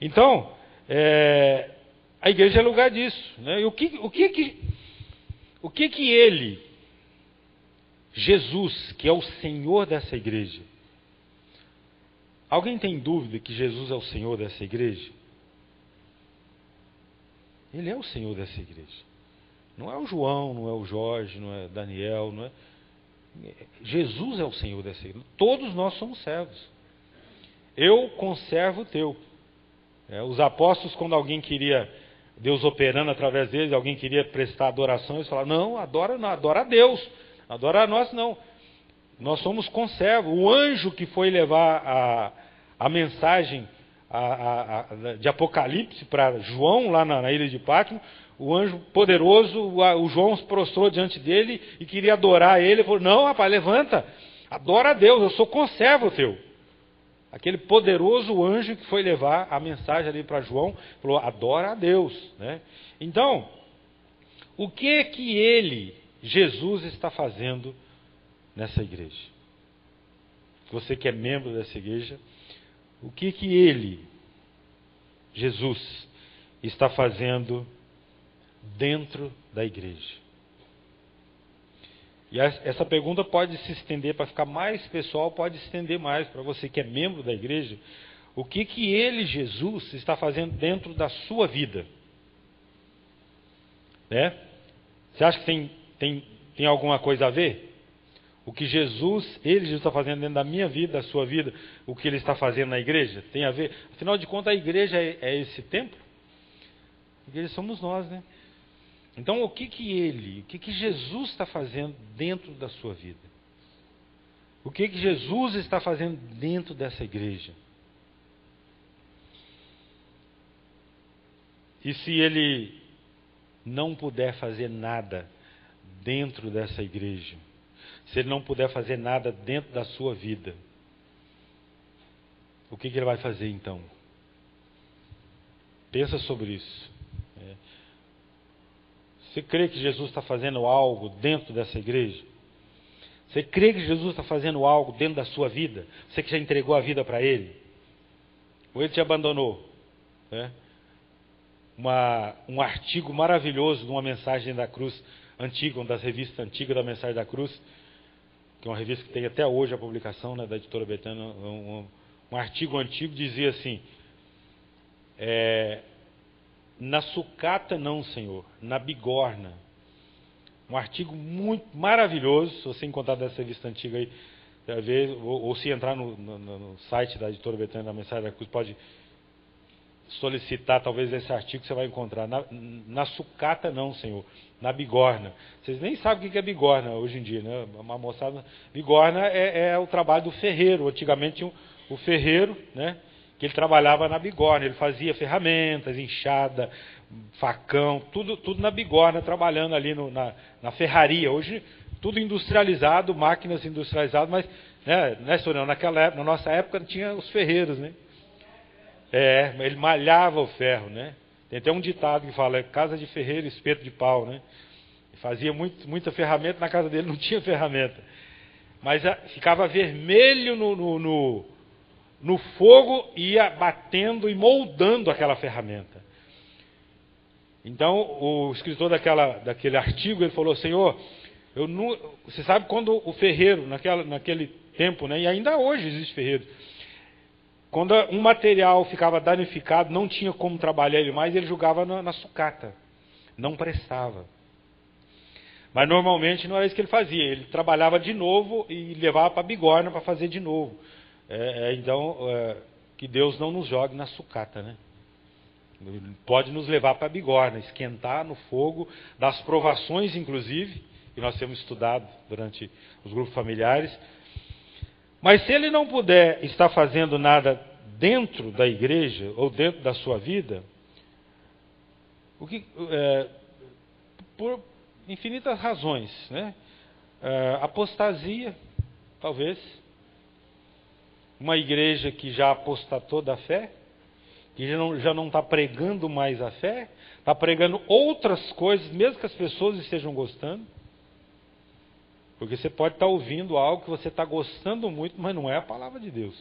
Então, a igreja é lugar disso, né? E o que Ele, Jesus, que é o Senhor dessa igreja, alguém tem dúvida que Jesus é o Senhor dessa igreja? Ele é o Senhor dessa igreja. Não é o João, não é o Jorge, não é Daniel, não é... Jesus é o Senhor dessa igreja. Todos nós somos servos. Eu conservo o teu. Os apóstolos, quando alguém queria, Deus operando através deles, alguém queria prestar adoração, eles falavam, não adora a Deus, adora a nós não. Nós somos conservos. O anjo que foi levar a mensagem de Apocalipse para João, lá na ilha de Patmos, o anjo poderoso, o João se prostrou diante dele e queria adorar ele. Ele falou, não, rapaz, levanta, adora a Deus, eu sou conservo teu. Aquele poderoso anjo que foi levar a mensagem ali para João, falou, adora a Deus. Né? Então, o que ele, Jesus, está fazendo nessa igreja? Você que é membro dessa igreja, o que ele, Jesus, está fazendo dentro da igreja? E essa pergunta pode se estender, para ficar mais pessoal, pode se estender mais para você que é membro da igreja. O que ele, Jesus, está fazendo dentro da sua vida? Né? Você acha que tem tem alguma coisa a ver? O que Jesus está fazendo dentro da minha vida, da sua vida, o que Ele está fazendo na igreja, tem a ver? Afinal de contas, a igreja é esse templo? A igreja somos nós, né? Então, o que Jesus está fazendo dentro da sua vida? O que Jesus está fazendo dentro dessa igreja? E se Ele não puder fazer nada dentro dessa igreja, se Ele não puder fazer nada dentro da sua vida, o que Ele vai fazer então? Pensa sobre isso. Você crê que Jesus está fazendo algo dentro dessa igreja? Você crê que Jesus está fazendo algo dentro da sua vida? Você que já entregou a vida para Ele? Ou Ele te abandonou? Um artigo maravilhoso de uma mensagem da cruz antiga, uma das revistas antigas da Mensagem da Cruz, que é uma revista que tem até hoje a publicação, né, da editora Betânia, um artigo antigo dizia assim: na sucata não, Senhor, na bigorna. Um artigo muito maravilhoso, se você encontrar dessa revista antiga aí, ou se entrar no site da editora Betânia da Mensagem da Cruz, pode solicitar talvez esse artigo, você vai encontrar. Na sucata não, Senhor, na bigorna. Vocês nem sabem o que é bigorna hoje em dia, né? Uma moçada. Bigorna é o trabalho do ferreiro. Antigamente o ferreiro, né, que ele trabalhava na bigorna, ele fazia ferramentas, enxada, facão, tudo na bigorna, trabalhando ali na ferraria. Hoje tudo industrializado, máquinas industrializadas, mas né, Sorão, naquela época, na nossa época tinha os ferreiros, né? Ele malhava o ferro, né? Tem até um ditado que fala: casa de ferreiro, espeto de pau, né? Ele fazia muita ferramenta, na casa dele não tinha ferramenta, mas ficava vermelho no fogo, ia batendo e moldando aquela ferramenta. Então o escritor daquele artigo, ele falou: Senhor, você sabe quando o ferreiro naquele tempo, né? E ainda hoje existe ferreiro, quando um material ficava danificado, não tinha como trabalhar ele mais, ele jogava na sucata. Não prestava. Mas normalmente não era isso que ele fazia. Ele trabalhava de novo e levava para a bigorna para fazer de novo. Então, que Deus não nos jogue na sucata, né? Pode nos levar para a bigorna, esquentar no fogo das provações, inclusive, que nós temos estudado durante os grupos familiares. Mas se Ele não puder estar fazendo nada dentro da igreja ou dentro da sua vida, por infinitas razões, né? Apostasia, talvez. Uma igreja que já apostatou da fé, que já não está pregando mais a fé, está pregando outras coisas, mesmo que as pessoas estejam gostando. Porque você pode estar ouvindo algo que você está gostando muito, mas não é a palavra de Deus.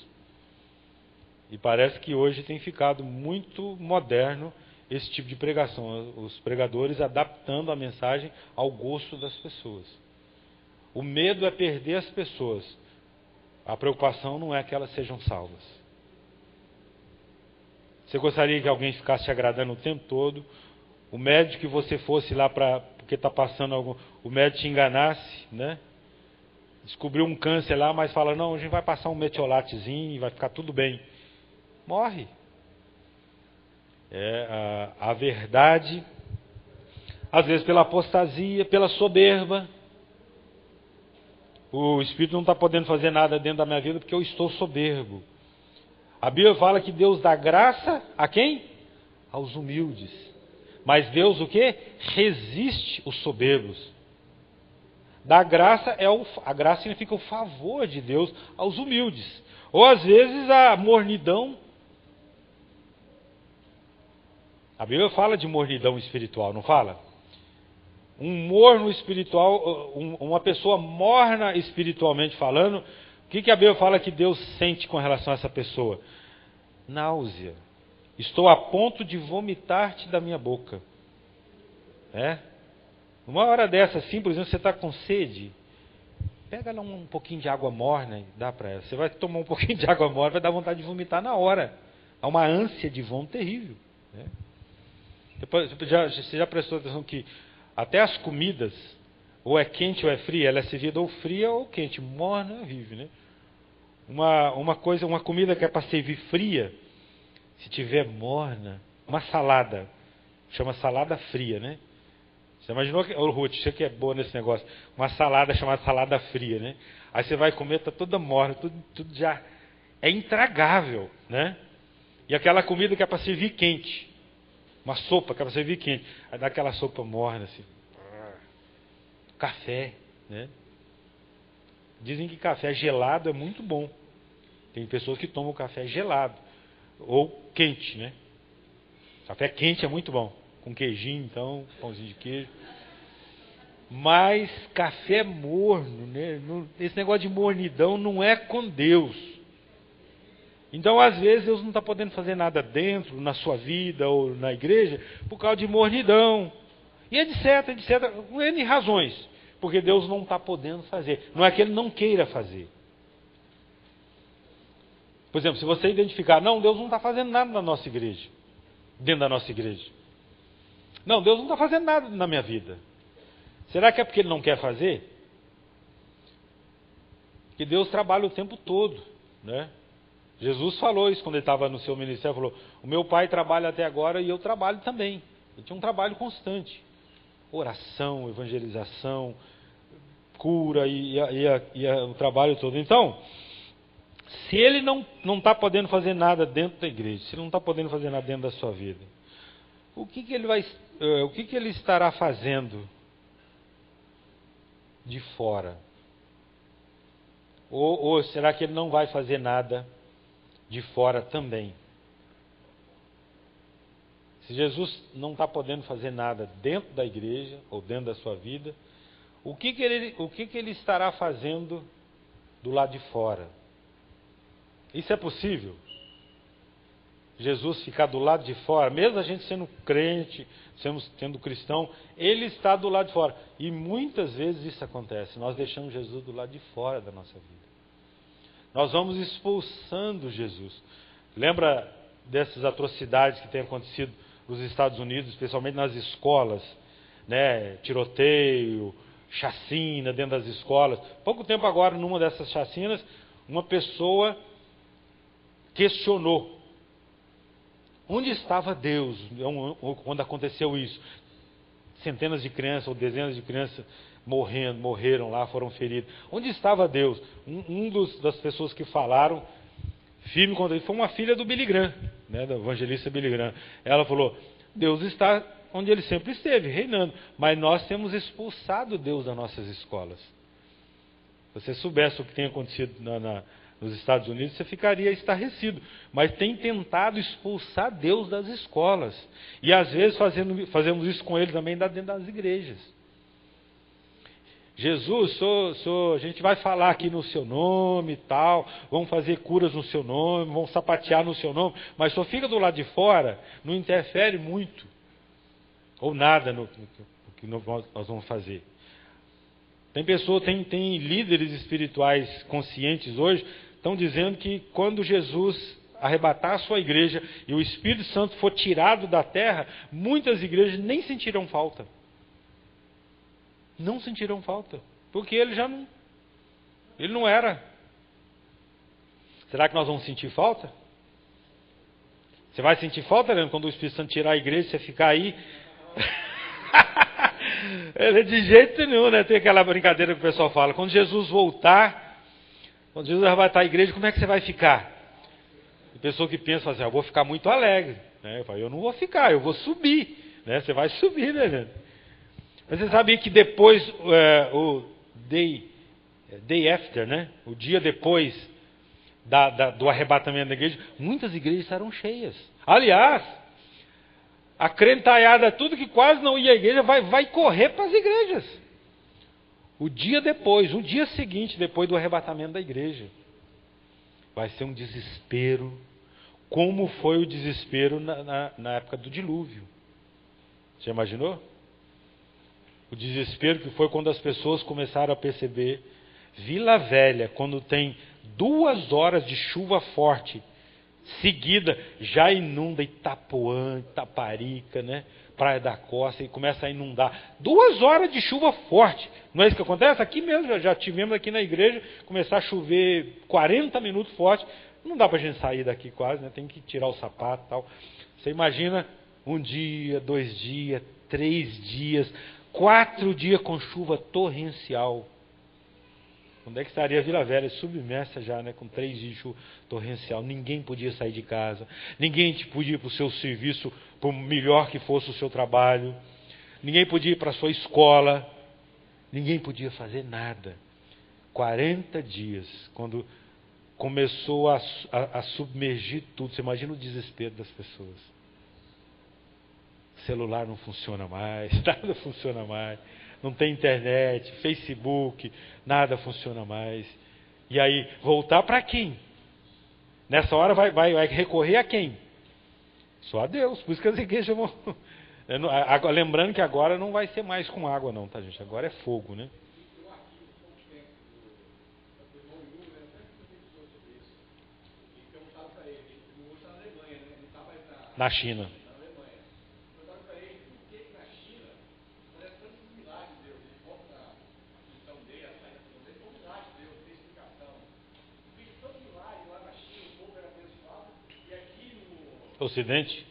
E parece que hoje tem ficado muito moderno esse tipo de pregação. Os pregadores adaptando a mensagem ao gosto das pessoas. O medo é perder as pessoas. A preocupação não é que elas sejam salvas. Você gostaria que alguém ficasse te agradando o tempo todo? O médico que você fosse lá porque está passando o médico te enganasse, né? Descobriu um câncer lá, mas fala: não, a gente vai passar um metiolatezinho e vai ficar tudo bem. Morre. A verdade, às vezes pela apostasia, pela soberba. O Espírito não está podendo fazer nada dentro da minha vida porque eu estou soberbo. A Bíblia fala que Deus dá graça a quem? Aos humildes. Mas Deus o quê? Resiste os soberbos. Dá graça, a graça significa o favor de Deus aos humildes. Ou às vezes a mornidão. A Bíblia fala de mornidão espiritual, não fala? Um morno espiritual, uma pessoa morna espiritualmente falando, o que a Bíblia fala que Deus sente com relação a essa pessoa? Náusea. Estou a ponto de vomitar-te da minha boca. Uma hora dessa, assim, por exemplo, você está com sede, pega lá um pouquinho de água morna e dá para ela. Você vai tomar um pouquinho de água morna, vai dar vontade de vomitar na hora. Há uma ânsia de vômito terrível. Você já prestou atenção que até as comidas, ou é quente ou é fria, ela é servida ou fria ou quente. Morna vive, né? Uma comida que é para servir fria, se tiver morna, uma salada, chama salada fria, né? Você imaginou, Ruth, você que é boa nesse negócio, uma salada chamada salada fria, né? Aí você vai comer, tá toda morna, tudo já é intragável, né? E aquela comida que é para servir quente, uma sopa que é para servir quente, aí dá aquela sopa morna assim. Café, né? Dizem que café gelado é muito bom. Tem pessoas que tomam café gelado ou quente, né? Café quente é muito bom, com queijinho, então, pãozinho de queijo. Mas café morno, né? Esse negócio de mornidão não é com Deus. Então, às vezes, Deus não está podendo fazer nada dentro, na sua vida ou na igreja, por causa de mornidão. E etc, com N razões. Porque Deus não está podendo fazer. Não é que Ele não queira fazer. Por exemplo, se você identificar, não, Deus não está fazendo nada na nossa igreja. Dentro da nossa igreja. Não, Deus não está fazendo nada na minha vida. Será que é porque Ele não quer fazer? Porque Deus trabalha o tempo todo, né? Jesus falou isso quando Ele estava no seu ministério. Falou, o meu Pai trabalha até agora e eu trabalho também. Ele tinha um trabalho constante. Oração, evangelização, cura e o trabalho todo. Então, se Ele não está podendo fazer nada dentro da igreja, se Ele não está podendo fazer nada dentro da sua vida, o que Ele estará fazendo de fora? Ou será que Ele não vai fazer nada de fora também? Se Jesus não está podendo fazer nada dentro da igreja ou dentro da sua vida, o que ele estará fazendo do lado de fora? Isso é possível? Jesus ficar do lado de fora, mesmo a gente sendo crente, sendo cristão, Ele está do lado de fora. E muitas vezes isso acontece. Nós deixamos Jesus do lado de fora da nossa vida. Nós vamos expulsando Jesus. Lembra dessas atrocidades que têm acontecido nos Estados Unidos, especialmente nas escolas, né? Tiroteio, chacina dentro das escolas. Pouco tempo agora, numa dessas chacinas, uma pessoa questionou: onde estava Deus quando aconteceu isso? Centenas de crianças ou dezenas de crianças morreram lá, foram feridos. Onde estava Deus? Das pessoas que falaram firme contra ele foi uma filha do Billy Graham, né, do evangelista Billy Graham. Ela falou: Deus está onde Ele sempre esteve, reinando, mas nós temos expulsado Deus das nossas escolas. Se você soubesse o que tem acontecido nos Estados Unidos, você ficaria estarrecido. Mas tem tentado expulsar Deus das escolas. E às vezes fazemos isso com Ele também dentro das igrejas. Jesus, a gente vai falar aqui no seu nome e tal, vamos fazer curas no seu nome, vamos sapatear no seu nome, mas só fica do lado de fora, não interfere muito, ou nada no que nós vamos fazer. Tem líderes espirituais conscientes hoje, estão dizendo que quando Jesus arrebatar a sua igreja e o Espírito Santo for tirado da terra, muitas igrejas nem sentirão falta. Não sentirão falta, porque ele não era. Será que nós vamos sentir falta? Você vai sentir falta, Leandro, quando o Espírito Santo tirar a igreja, você ficar aí? Ele de jeito nenhum, né? Tem aquela brincadeira que o pessoal fala: quando Jesus voltar, quando Jesus arrebatar a igreja, como é que você vai ficar? A pessoa que pensa assim: eu vou ficar muito alegre, né? Eu falo: eu não vou ficar, eu vou subir, né? Você vai subir, né, Leandro? Mas você sabia que depois, o day after, né? O dia depois do arrebatamento da igreja, muitas igrejas estarão cheias. Aliás, a crentaiada, tudo que quase não ia à igreja, vai correr para as igrejas. O dia seguinte, depois do arrebatamento da igreja, vai ser um desespero, como foi o desespero na época do dilúvio. Você imaginou? O desespero que foi quando as pessoas começaram a perceber: Vila Velha, quando tem 2 horas de chuva forte seguida, já inunda Itapuã, Itaparica, né? Praia da Costa e começa a inundar. 2 horas de chuva forte. Não é isso que acontece? Aqui mesmo, já tivemos aqui na igreja, começar a chover 40 minutos forte. Não dá para a gente sair daqui quase, né? Tem que tirar o sapato e tal. Você imagina 1 dia, 2 dias, 3 dias, 4 dias com chuva torrencial. Onde é que estaria a Vila Velha? Submersa já, né? Com 3 dias de chuva torrencial. Ninguém podia sair de casa. Ninguém podia ir para o seu serviço, por melhor que fosse o seu trabalho. Ninguém podia ir para a sua escola. Ninguém podia fazer nada. 40 dias, quando começou a submergir tudo. Você imagina o desespero das pessoas. O celular não funciona mais, nada funciona mais. Não tem internet, Facebook, nada funciona mais. E aí, voltar para quem? Nessa hora vai recorrer a quem? Só a Deus. Por isso que as igrejas vão... Lembrando que agora não vai ser mais com água não, tá, gente? Agora é fogo, né? Na China. Ocidente?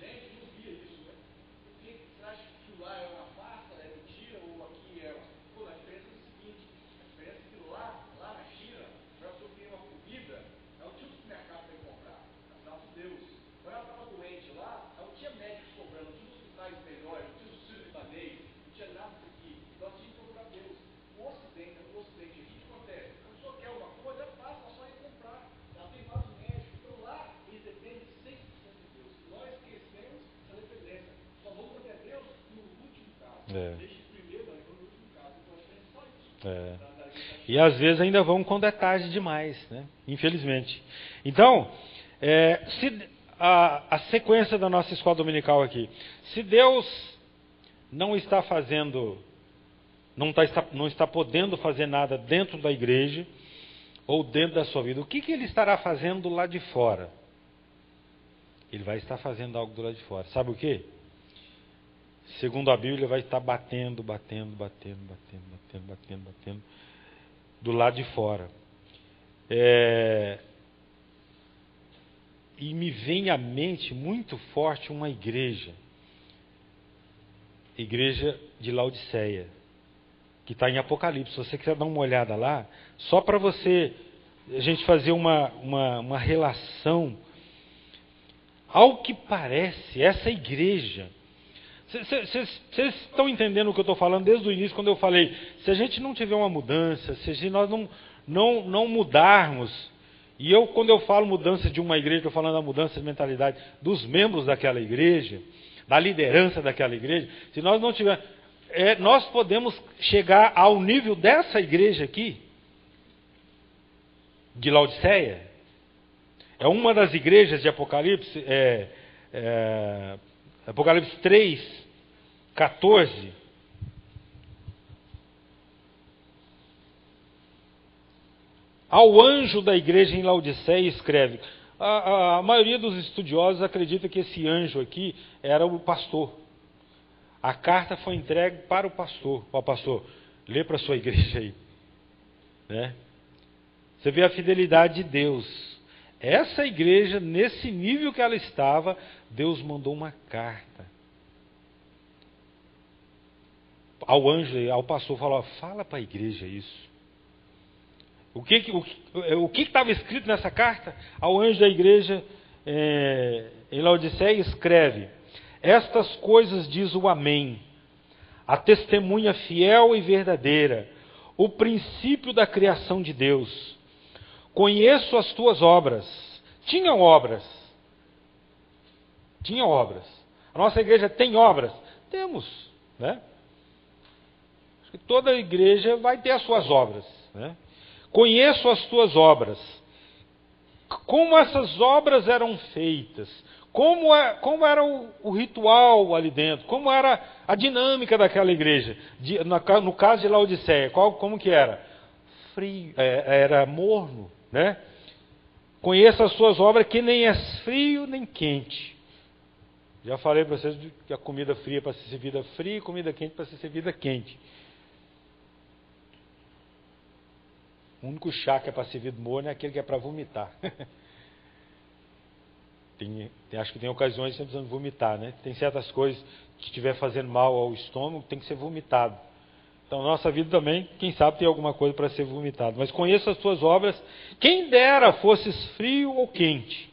E às vezes ainda vão com detalhes demais, né? Infelizmente. Então, se a sequência da nossa escola dominical aqui, se Deus não está fazendo, não está podendo fazer nada dentro da igreja ou dentro da sua vida, o que Ele estará fazendo lá de fora? Ele vai estar fazendo algo do lado de fora. Sabe o quê? Segundo a Bíblia, vai estar batendo do lado de fora. E me vem à mente muito forte uma igreja de Laodiceia, que está em Apocalipse. Se você quiser dar uma olhada lá, só para a gente fazer uma relação. Ao que parece, essa igreja... Vocês estão entendendo o que eu estou falando desde o início, quando eu falei, se a gente não tiver uma mudança, se nós não mudarmos, e quando eu falo mudança de uma igreja, estou falando da mudança de mentalidade dos membros daquela igreja, da liderança daquela igreja, se nós não tivermos, nós podemos chegar ao nível dessa igreja aqui, de Laodiceia. É uma das igrejas de Apocalipse, Apocalipse 3, 14. Ao anjo da igreja em Laodiceia escreve. A maioria dos estudiosos acredita que esse anjo aqui era o pastor. A carta foi entregue para o pastor. Ó, pastor, lê para a sua igreja aí. Né? Você vê a fidelidade de Deus. Essa igreja, nesse nível que ela estava, Deus mandou uma carta ao anjo, ao pastor, falou: fala para a igreja isso. O que estava escrito nessa carta? Ao anjo da igreja em Laodiceia escreve: estas coisas diz o Amém, a testemunha fiel e verdadeira, o princípio da criação de Deus. Conheço as tuas obras. Tinham obras. A nossa igreja tem obras? Temos, né? Acho que toda igreja vai ter as suas obras, né? Conheço as tuas obras. Como essas obras eram feitas? Como era o ritual ali dentro? Como era a dinâmica daquela igreja? No caso de Laodiceia, como que era? Frio, era morno, né? Conheço as suas obras, que nem és frio nem quente. Já falei para vocês que a comida fria é para ser servida fria e comida quente para ser servida quente. O único chá que é para ser servido morno é aquele que é para vomitar. Acho que tem ocasiões que você precisa vomitar, né? Tem certas coisas que estiver fazendo mal ao estômago, tem que ser vomitado. Então, nossa vida também, quem sabe, tem alguma coisa para ser vomitado. Mas conheço as tuas obras, quem dera fosses frio ou quente.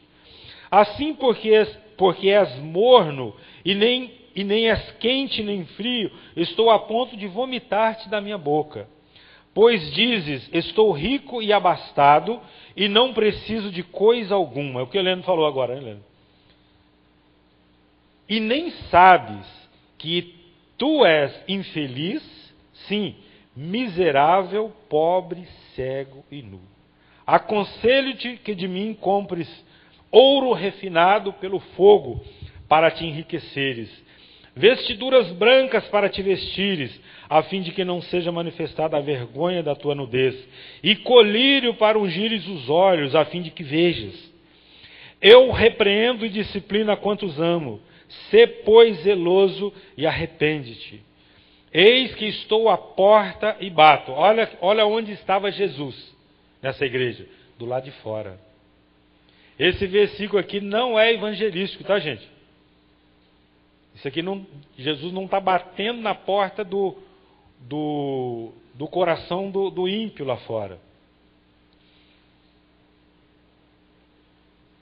Assim, porque és morno e nem és quente nem frio, estou a ponto de vomitar-te da minha boca. Pois dizes, estou rico e abastado, e não preciso de coisa alguma. É o que o Heleno falou agora, né, Heleno? E nem sabes que tu és infeliz, sim, miserável, pobre, cego e nu. Aconselho-te que de mim compres ouro refinado pelo fogo, para te enriqueceres, vestiduras brancas para te vestires, a fim de que não seja manifestada a vergonha da tua nudez, e colírio para ungires os olhos, a fim de que vejas. Eu repreendo e disciplino a quantos amo. Sê, pois, zeloso e arrepende-te. Eis que estou à porta e bato. Olha onde estava Jesus nessa igreja, do lado de fora. Esse versículo aqui não é evangelístico, tá, gente? Isso aqui não, Jesus não está batendo na porta do coração do ímpio lá fora.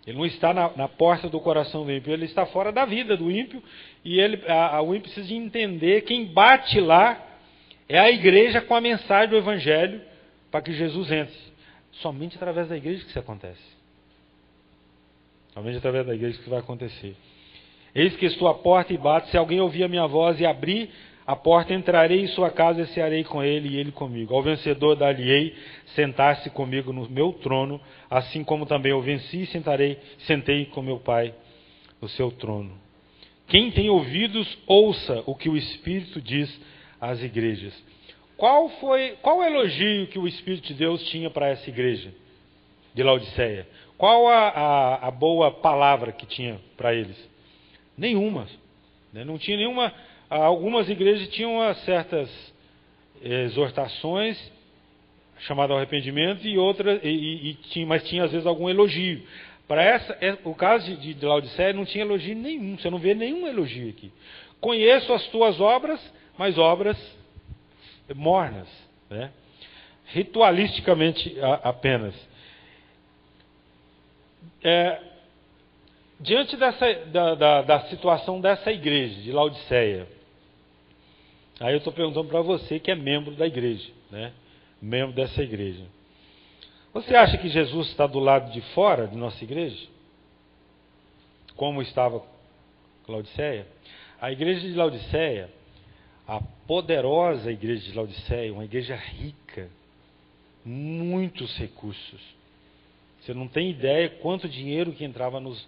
Ele não está na porta do coração do ímpio, ele está fora da vida do ímpio, e o ímpio precisa entender, quem bate lá é a igreja com a mensagem do evangelho, para que Jesus entre. Somente através da igreja que isso acontece. Somente através da igreja que isso vai acontecer. Eis que estou à porta e bato, se alguém ouvir a minha voz e abrir a porta, entrarei em sua casa e cearei com ele e ele comigo. Ao vencedor dar-lhe-ei sentar-se comigo no meu trono, assim como também eu venci e sentei com meu Pai no seu trono. Quem tem ouvidos, ouça o que o Espírito diz às igrejas. Qual o elogio que o Espírito de Deus tinha para essa igreja de Laodiceia? Qual a boa palavra que tinha para eles? Nenhuma. Não tinha nenhuma. Algumas igrejas tinham certas exortações chamadas ao arrependimento e outras, mas tinha às vezes algum elogio. Para o caso de Laodiceia não tinha elogio nenhum. Você não vê nenhum elogio aqui. Conheço as tuas obras, mas obras mornas, né? Ritualisticamente apenas. Diante da situação dessa igreja de Laodiceia, aí eu estou perguntando para você que é membro da igreja, né? Membro dessa igreja. Você acha que Jesus está do lado de fora de nossa igreja? Como estava com Laodiceia? A igreja de Laodiceia, a poderosa igreja de Laodiceia, uma igreja rica, muitos recursos. Você não tem ideia quanto dinheiro que entrava nos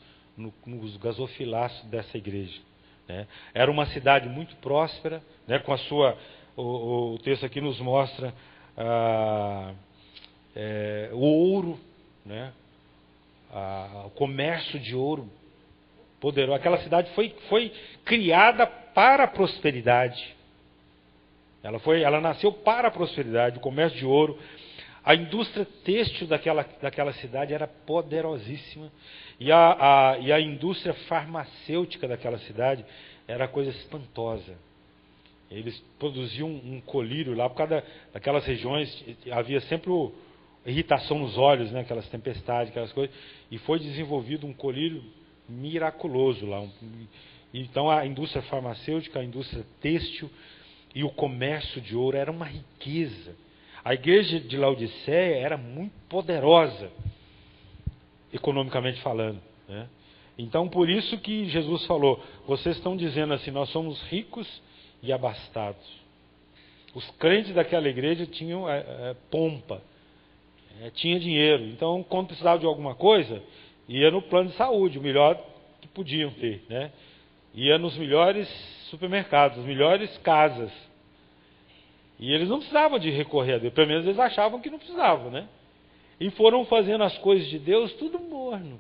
gasofilaços dessa igreja, né? Era uma cidade muito próspera, né? Com a sua, o texto aqui nos mostra o ouro, né? O comércio de ouro poderoso. Aquela cidade foi criada para a prosperidade. Ela nasceu para a prosperidade, o comércio de ouro. A indústria têxtil daquela cidade era poderosíssima. E a indústria farmacêutica daquela cidade era coisa espantosa. Eles produziam um colírio lá, por causa daquelas regiões, havia sempre irritação nos olhos, né, aquelas tempestades, aquelas coisas, e foi desenvolvido um colírio miraculoso lá. Então a indústria farmacêutica, a indústria têxtil e o comércio de ouro era uma riqueza. A igreja de Laodiceia era muito poderosa, economicamente falando, né? Então, por isso que Jesus falou, vocês estão dizendo assim, nós somos ricos e abastados. Os crentes daquela igreja tinham pompa, tinha dinheiro. Então, quando precisava de alguma coisa, ia no plano de saúde, o melhor que podiam ter, né? Ia nos melhores supermercados, as melhores casas. E eles não precisavam de recorrer a Deus, pelo menos eles achavam que não precisavam, né? E foram fazendo as coisas de Deus tudo morno.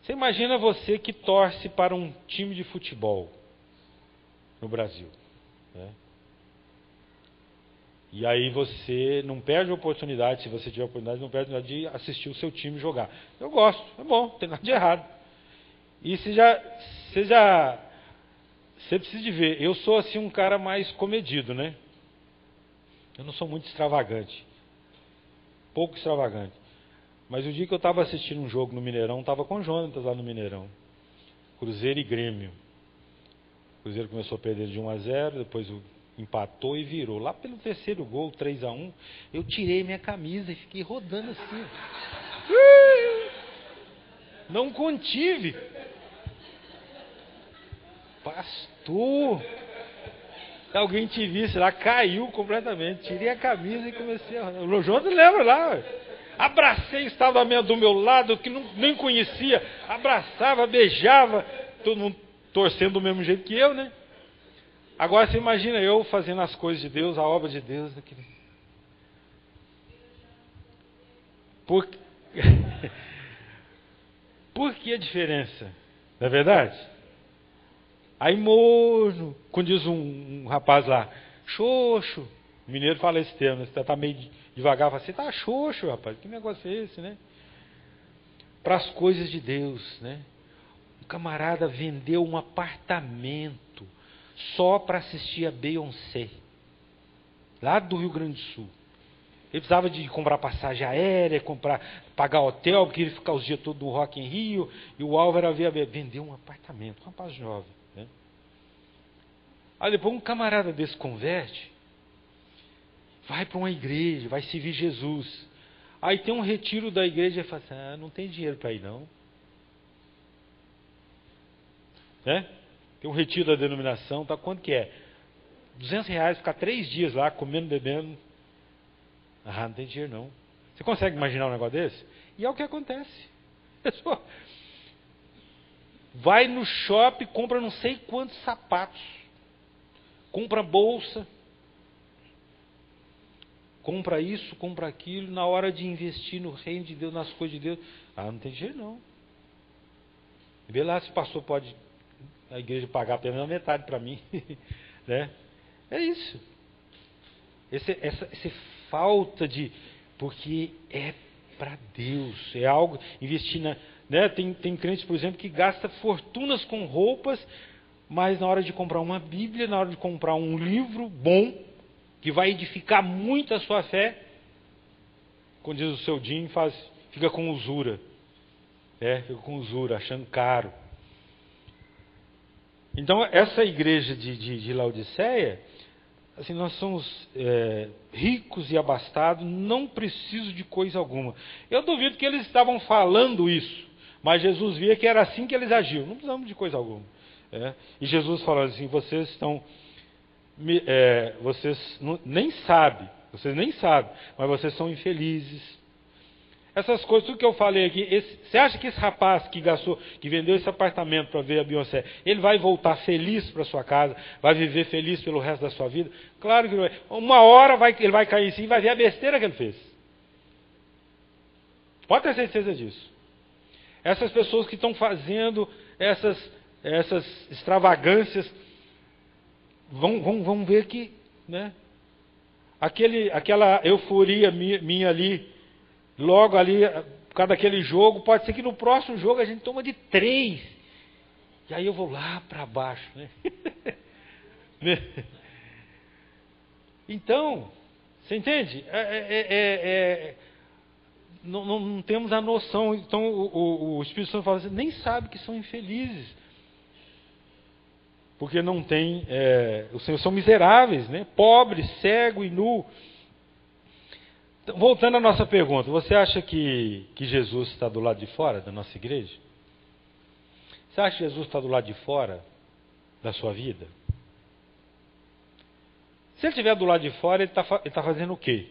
Você imagina você que torce para um time de futebol no Brasil, né? E aí você não perde a oportunidade, se você tiver a oportunidade, não perde a oportunidade de assistir o seu time jogar. Eu gosto, é bom, não tem nada de errado. E você precisa de ver, eu sou assim um cara mais comedido, né? Eu não sou muito extravagante, pouco extravagante. Mas o dia que eu estava assistindo um jogo no Mineirão, estava com o Jonatas lá no Mineirão, Cruzeiro e Grêmio. O Cruzeiro começou a perder de 1-0, depois empatou e virou. Lá pelo terceiro gol, 3-1, eu tirei minha camisa e fiquei rodando assim. Não contive. Pastor, se alguém te visse lá, caiu completamente. Tirei a camisa e comecei a... O João lembra lá, ué. Abracei, estava do meu lado, que nem conhecia. Abraçava, beijava. Todo mundo torcendo do mesmo jeito que eu, né? Agora você imagina eu fazendo as coisas de Deus, a obra de Deus. Por que a diferença? Não é verdade? Aí morno, quando diz um rapaz lá, xoxo, o mineiro fala esse termo, você está meio devagar, fala, você está xoxo, rapaz, que negócio é esse, né? Para as coisas de Deus, né? Um camarada vendeu um apartamento só para assistir a Beyoncé, lá do Rio Grande do Sul. Ele precisava de comprar passagem aérea, pagar hotel, porque ele ficar os dias todos no Rock in Rio, e o alvo era vender um apartamento, um rapaz jovem. Né? Aí depois um camarada desse converte, vai para uma igreja, vai servir Jesus. Aí tem um retiro da igreja e fala assim, não tem dinheiro para ir não. Né? Tem um retiro da denominação, tá? Quanto que é? R$200, ficar 3 dias lá, comendo, bebendo. Não tem dinheiro não. Você consegue imaginar um negócio desse? E é o que acontece. A pessoa vai no shopping, compra não sei quantos sapatos, compra bolsa, compra isso, compra aquilo, na hora de investir no reino de Deus, nas coisas de Deus, não tem dinheiro não. Vê lá se o pastor pode, a igreja, pagar pelo menos metade para mim. Né? É isso. Essa falta de... Porque é para Deus, é algo, investir na... Né? Tem crentes, por exemplo, que gasta fortunas com roupas, mas na hora de comprar uma Bíblia, na hora de comprar um livro bom, que vai edificar muito a sua fé, como diz o seu Jim, fica com usura. Fica com usura, achando caro. Então, essa igreja de Laodiceia, assim, nós somos ricos e abastados, não preciso de coisa alguma. Eu duvido que eles estavam falando isso, mas Jesus via que era assim que eles agiam. Não precisamos de coisa alguma. E Jesus falando assim, vocês nem sabem, mas vocês são infelizes. Essas coisas, tudo que eu falei aqui, você acha que esse rapaz que vendeu esse apartamento para ver a Beyoncé, ele vai voltar feliz para sua casa, vai viver feliz pelo resto da sua vida? Claro que não vai. Uma hora ele vai cair em si e vai ver a besteira que ele fez. Pode ter certeza disso. Essas pessoas que estão fazendo essas extravagâncias vão ver que, né, aquela euforia minha ali, logo ali, por causa daquele jogo, pode ser que no próximo jogo a gente toma de 3. E aí eu vou lá para baixo. Né? Então, você entende? Não temos a noção. Então o Espírito Santo fala assim, nem sabe que são infelizes. Porque não tem... os Senhor são miseráveis, né? Pobres, cego e nu. Voltando à nossa pergunta, você acha que Jesus está do lado de fora da nossa igreja? Você acha que Jesus está do lado de fora da sua vida? Se ele estiver do lado de fora, ele está fazendo o quê?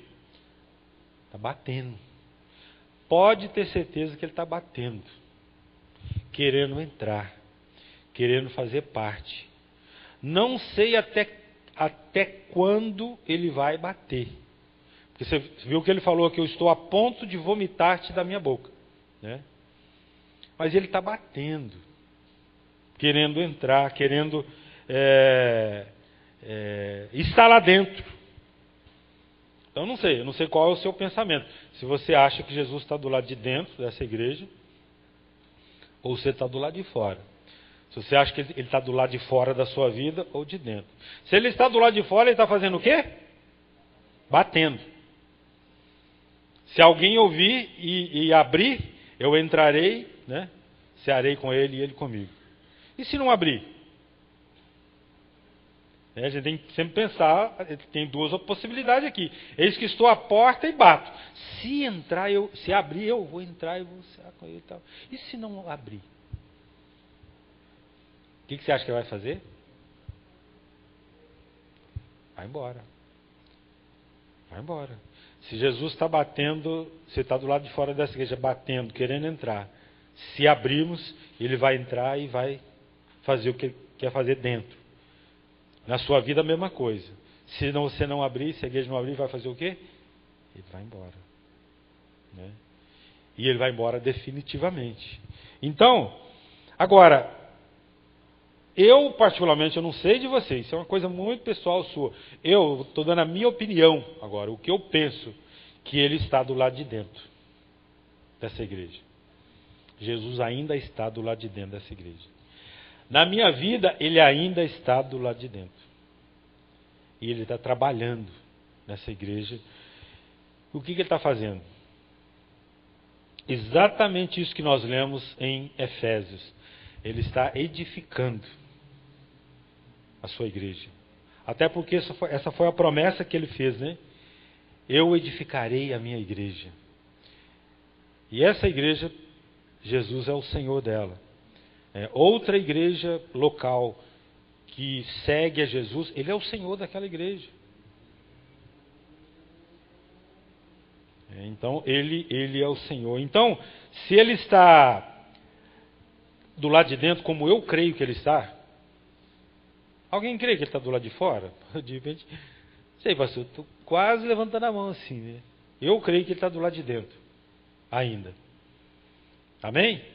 Está batendo. Pode ter certeza que ele está batendo. Querendo entrar. Querendo fazer parte. Não sei até quando ele vai bater. Porque você viu que ele falou que eu estou a ponto de vomitar-te da minha boca. Né? mas ele está batendo, querendo entrar, querendo estar lá dentro. Então eu não sei qual é o seu pensamento. Se você acha que Jesus está do lado de dentro dessa igreja, ou você está do lado de fora. Se você acha que ele está do lado de fora da sua vida, ou de dentro. Se ele está do lado de fora, ele está fazendo o quê? Batendo. Se alguém ouvir e abrir, eu entrarei, né? Cearei com ele e ele comigo. E se não abrir? A gente tem que sempre pensar, tem duas possibilidades aqui. Eis que estou à porta e bato. Se entrar, se abrir, eu vou entrar e vou cear com ele e tal. E se não abrir? O que você acha que ele vai fazer? Vai embora. Vai embora. Se Jesus está batendo, você está do lado de fora dessa igreja batendo, querendo entrar. Se abrirmos, ele vai entrar e vai fazer o que ele quer fazer dentro. Na sua vida a mesma coisa. Se você não abrir, se a igreja não abrir, vai fazer o quê? Ele vai embora. Né? E ele vai embora definitivamente. Então, agora, eu particularmente, eu não sei de vocês, isso é uma coisa muito pessoal sua. Eu estou dando a minha opinião agora, o que eu penso, que ele está do lado de dentro dessa igreja. Jesus ainda está do lado de dentro dessa igreja. Na minha vida, ele ainda está do lado de dentro. E ele está trabalhando nessa igreja. O que ele está fazendo? Exatamente isso que nós lemos em Efésios. Ele está edificando a sua igreja. Até porque essa foi a promessa que ele fez, né? Eu edificarei a minha igreja. E essa igreja, Jesus é o Senhor dela. Outra igreja local que segue a Jesus, ele é o Senhor daquela igreja. Então, ele é o Senhor. Então, se ele está do lado de dentro, como eu creio que ele está, alguém crê que ele está do lado de fora? De repente, sei, pastor, estou quase levantando a mão assim, né? Eu creio que ele está do lado de dentro, ainda. Amém?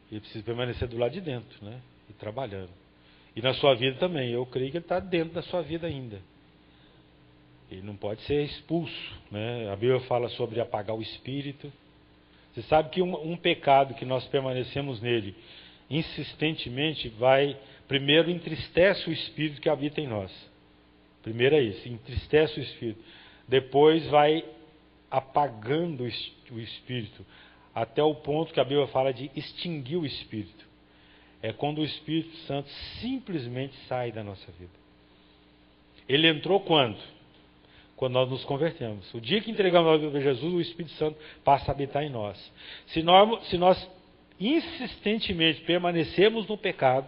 Ele precisa permanecer do lado de dentro, né? E trabalhando. E na sua vida também. Eu creio que ele está dentro da sua vida ainda. Ele não pode ser expulso, né? A Bíblia fala sobre apagar o espírito. Você sabe que um pecado que nós permanecemos nele insistentemente primeiro entristece o espírito que habita em nós. Primeiro é isso, entristece o espírito. Depois vai apagando o espírito. Até o ponto que a Bíblia fala de extinguir o Espírito. É quando o Espírito Santo simplesmente sai da nossa vida. Ele entrou quando? Quando nós nos convertemos. O dia que entregamos a vida a Jesus, o Espírito Santo passa a habitar em nós. Se nós insistentemente permanecemos no pecado,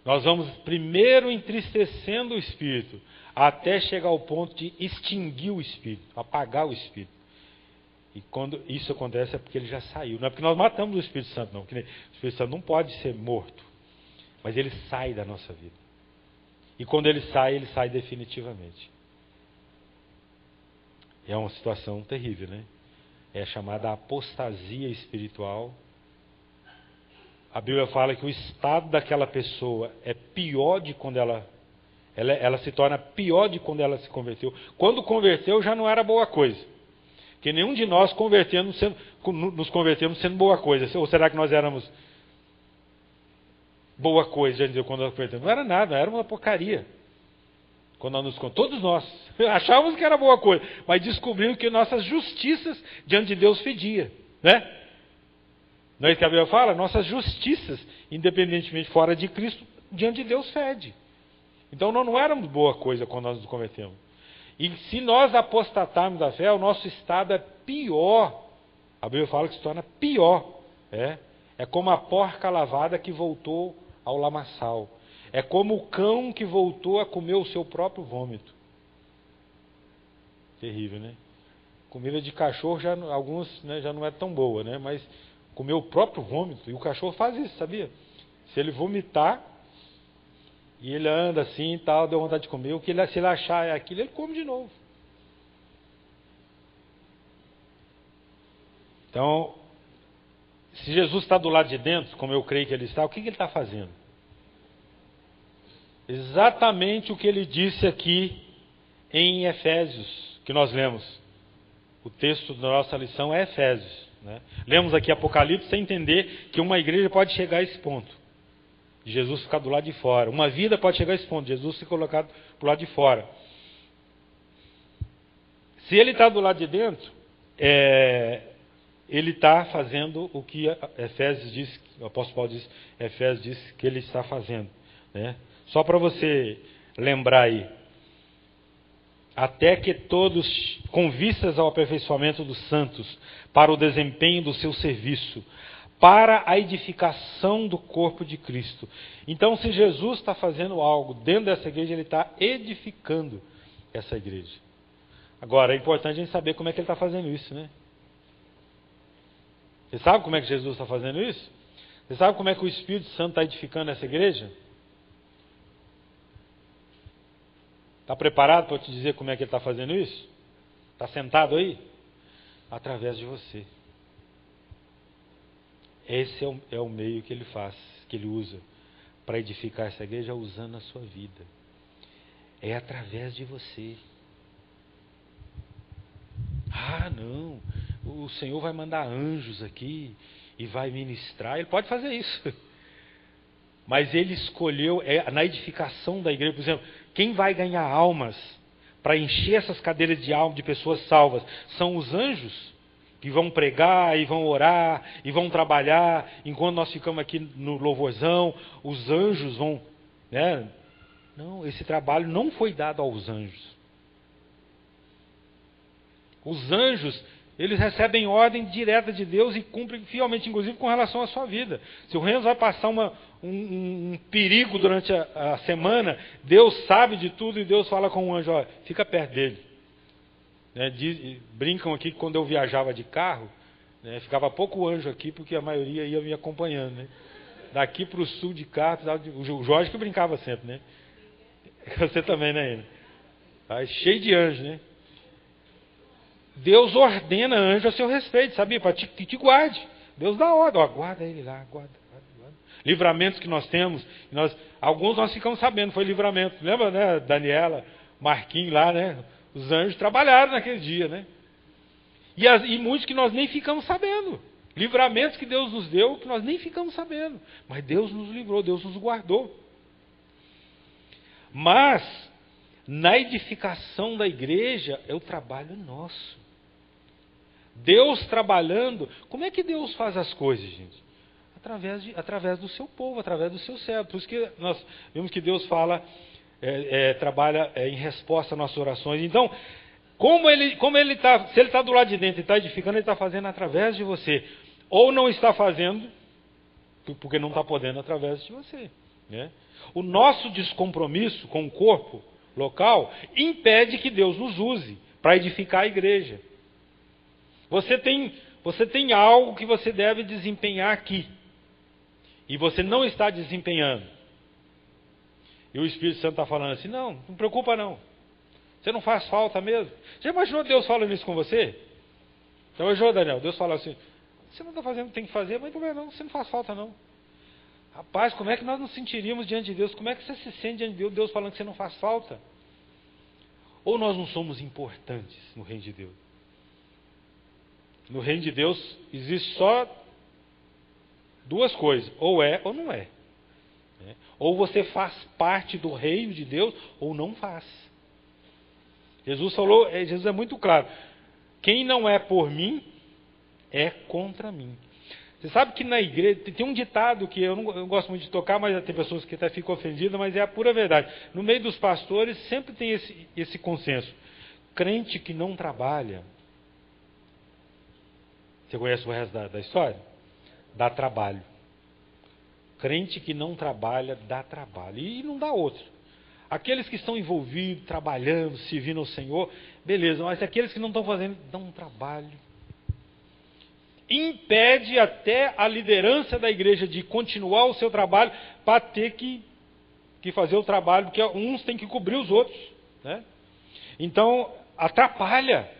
nós vamos primeiro entristecendo o Espírito, até chegar ao ponto de extinguir o Espírito, apagar o Espírito. E quando isso acontece é porque ele já saiu. Não é porque nós matamos o Espírito Santo, não. O Espírito Santo não pode ser morto. Mas ele sai da nossa vida. E quando ele sai definitivamente. É uma situação terrível, né? É chamada apostasia espiritual. A Bíblia fala que o estado daquela pessoa é pior de quando ela se torna pior de quando ela se converteu. Quando converteu já não era boa coisa. Porque nenhum de nós nos convertemos sendo boa coisa. Ou será que nós éramos boa coisa, já dizer, quando nós convertemos? Não era nada, era uma porcaria. Todos nós achávamos que era boa coisa, mas descobrimos que nossas justiças diante de Deus fediam. Né? Não é isso que a Bíblia fala? Nossas justiças, independentemente fora de Cristo, diante de Deus fede. Então nós não éramos boa coisa quando nós nos convertemos. E se nós apostatarmos da fé, o nosso estado é pior. A Bíblia fala que se torna pior. É como a porca lavada que voltou ao lamaçal. É como o cão que voltou a comer o seu próprio vômito. Terrível, né? Comida de cachorro, alguns, né, já não é tão boa, né? Mas comer o próprio vômito. E o cachorro faz isso, sabia? Se ele vomitar, e ele anda assim e tal, deu vontade de comer. Se ele achar aquilo, ele come de novo. Então, Se Jesus está do lado de dentro, como eu creio que Ele está, o que Ele está fazendo? Exatamente o que Ele disse aqui em Efésios, que nós lemos. O texto da nossa lição é Efésios, né? Lemos aqui Apocalipse sem entender que uma igreja pode chegar a esse ponto, de Jesus ficar do lado de fora. Uma vida pode chegar a esse ponto, de Jesus ser colocado do lado de fora. Se Ele está do lado de dentro, Ele está fazendo o que Efésios diz, o apóstolo Paulo diz, Efésios diz que Ele está fazendo, né? Só para você lembrar aí. Até que todos, com vistas ao aperfeiçoamento dos santos, para o desempenho do seu serviço, para a edificação do corpo de Cristo. Então, se Jesus está fazendo algo dentro dessa igreja, Ele está edificando essa igreja. Agora, é importante a gente saber como é que Ele está fazendo isso, né? Você sabe como é que Jesus está fazendo isso? Você sabe como é que o Espírito Santo está edificando essa igreja? Está preparado para eu te dizer como é que Ele está fazendo isso? Está sentado aí? Através de você. Esse é o meio que Ele faz, que Ele usa para edificar essa igreja, usando a sua vida. É através de você. Ah, não, o Senhor vai mandar anjos aqui e vai ministrar. Ele pode fazer isso. Mas Ele escolheu, na edificação da igreja, por exemplo, quem vai ganhar almas para encher essas cadeiras de alma de pessoas salvas são os anjos que vão pregar e vão orar e vão trabalhar. Enquanto nós ficamos aqui no louvorzão, os anjos vão, né? Não, esse trabalho não foi dado aos anjos. Os anjos, eles recebem ordem direta de Deus e cumprem fielmente, inclusive com relação à sua vida. Se o Renzo vai passar um perigo durante a semana, Deus sabe de tudo e Deus fala com o anjo, olha, fica perto dele. Né, brincam aqui que quando eu viajava de carro, né, ficava pouco anjo aqui, porque a maioria ia me acompanhando. Né? Daqui para o sul de carro, o Jorge que brincava sempre, né? Você também, né, Ana? Tá cheio de anjo, né? Deus ordena anjo a seu respeito, sabia? Para que te guarde. Deus dá ordem, ó, guarda ele lá, guarda. Livramentos que nós temos, alguns nós ficamos sabendo, foi livramento. Lembra, né, Daniela, Marquinhos lá, né? Os anjos trabalharam naquele dia, né? E muitos que nós nem ficamos sabendo. Livramentos que Deus nos deu, que nós nem ficamos sabendo. Mas Deus nos livrou, Deus nos guardou. Mas, na edificação da igreja, é o trabalho nosso. Deus trabalhando. Como é que Deus faz as coisas, gente? Através do seu povo, através do seu servo. Por isso que nós vemos que Deus fala, trabalha em resposta às nossas orações. Então, se Ele está do lado de dentro e está edificando, Ele está fazendo através de você. Ou não está fazendo, porque não está podendo através de você. Né? O nosso descompromisso com o corpo local impede que Deus nos use para edificar a igreja. Você tem algo que você deve desempenhar aqui. E você não está desempenhando. E o Espírito Santo está falando assim, não preocupa não. Você não faz falta mesmo. Já imaginou Deus falando isso com você? Então, hoje, Daniel, Deus fala assim, você não está fazendo o que tem que fazer, mas não, você não faz falta não. Rapaz, como é que nós nos sentiríamos diante de Deus? Como é que você se sente diante de Deus falando que você não faz falta? Ou nós não somos importantes no reino de Deus? No reino de Deus existe só duas coisas, ou é ou não é. Ou você faz parte do reino de Deus, ou não faz. Jesus é muito claro, quem não é por mim, é contra mim. Você sabe que na igreja, tem um ditado que eu não gosto muito de tocar, mas tem pessoas que até ficam ofendidas, mas é a pura verdade. No meio dos pastores sempre tem esse consenso. Crente que não trabalha, você conhece o resto da história? Dá trabalho. Crente que não trabalha, dá trabalho. E não dá outro. Aqueles que estão envolvidos, trabalhando, servindo ao Senhor, beleza, mas aqueles que não estão fazendo, dão um trabalho. Impede até a liderança da igreja de continuar o seu trabalho para ter que fazer o trabalho, porque uns têm que cobrir os outros. Né? Então, atrapalha.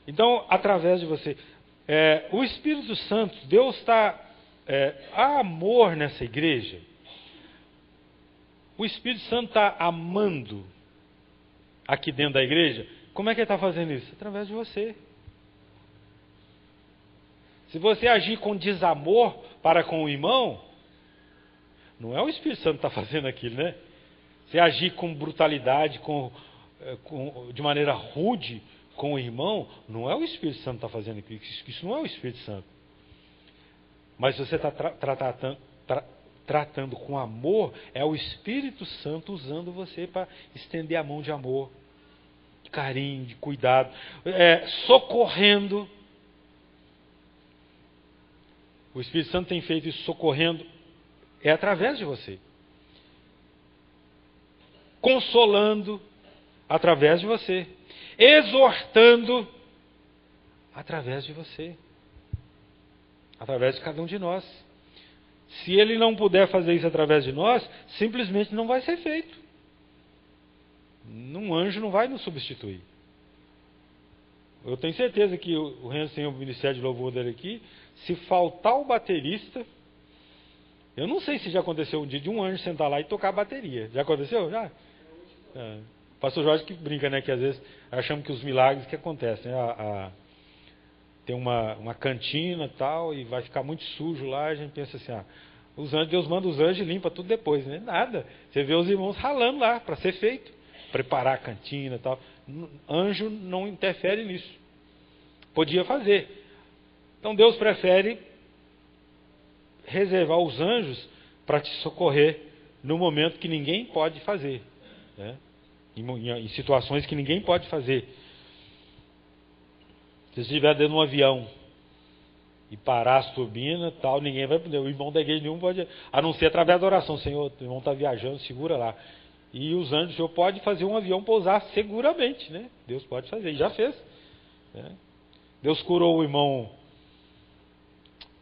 Então, através de você. O Espírito Santo, Deus está... há amor nessa igreja. O Espírito Santo está amando aqui dentro da igreja. Como é que ele está fazendo isso? Através de você. Se você agir com desamor para com o irmão, não é o Espírito Santo que está fazendo aquilo, né? Se agir com brutalidade, de maneira rude com o irmão, não é o Espírito Santo que está fazendo aquilo. Isso não é o Espírito Santo. Mas se você está tratando com amor, é o Espírito Santo usando você para estender a mão de amor, de carinho, de cuidado, socorrendo. O Espírito Santo tem feito isso socorrendo, através de você. Consolando, através de você. Exortando, através de você. Através de cada um de nós. Se ele não puder fazer isso através de nós, simplesmente não vai ser feito. Um anjo não vai nos substituir. Eu tenho certeza que o Renzo tem o ministério de louvor dele aqui. Se faltar o baterista, eu não sei se já aconteceu um dia de um anjo sentar lá e tocar a bateria. Já aconteceu? Já? O pastor Jorge que brinca, né? Que às vezes achamos que os milagres que acontecem. Tem uma cantina e tal, e vai ficar muito sujo lá, a gente pensa assim, os anjos, Deus manda os anjos e limpa tudo depois, né? Nada. Você vê os irmãos ralando lá para ser feito, preparar a cantina e tal. Anjo não interfere nisso. Podia fazer. Então Deus prefere reservar os anjos para te socorrer no momento que ninguém pode fazer, né? Em situações que ninguém pode fazer. Se você estiver dentro de um avião e parar as turbinas, tal, ninguém vai poder. O irmão da igreja nenhum pode, a não ser através da oração. Senhor, o irmão está viajando, segura lá. E os anjos, o Senhor pode fazer um avião pousar seguramente, né? Deus pode fazer, e já fez, né? Deus curou o irmão,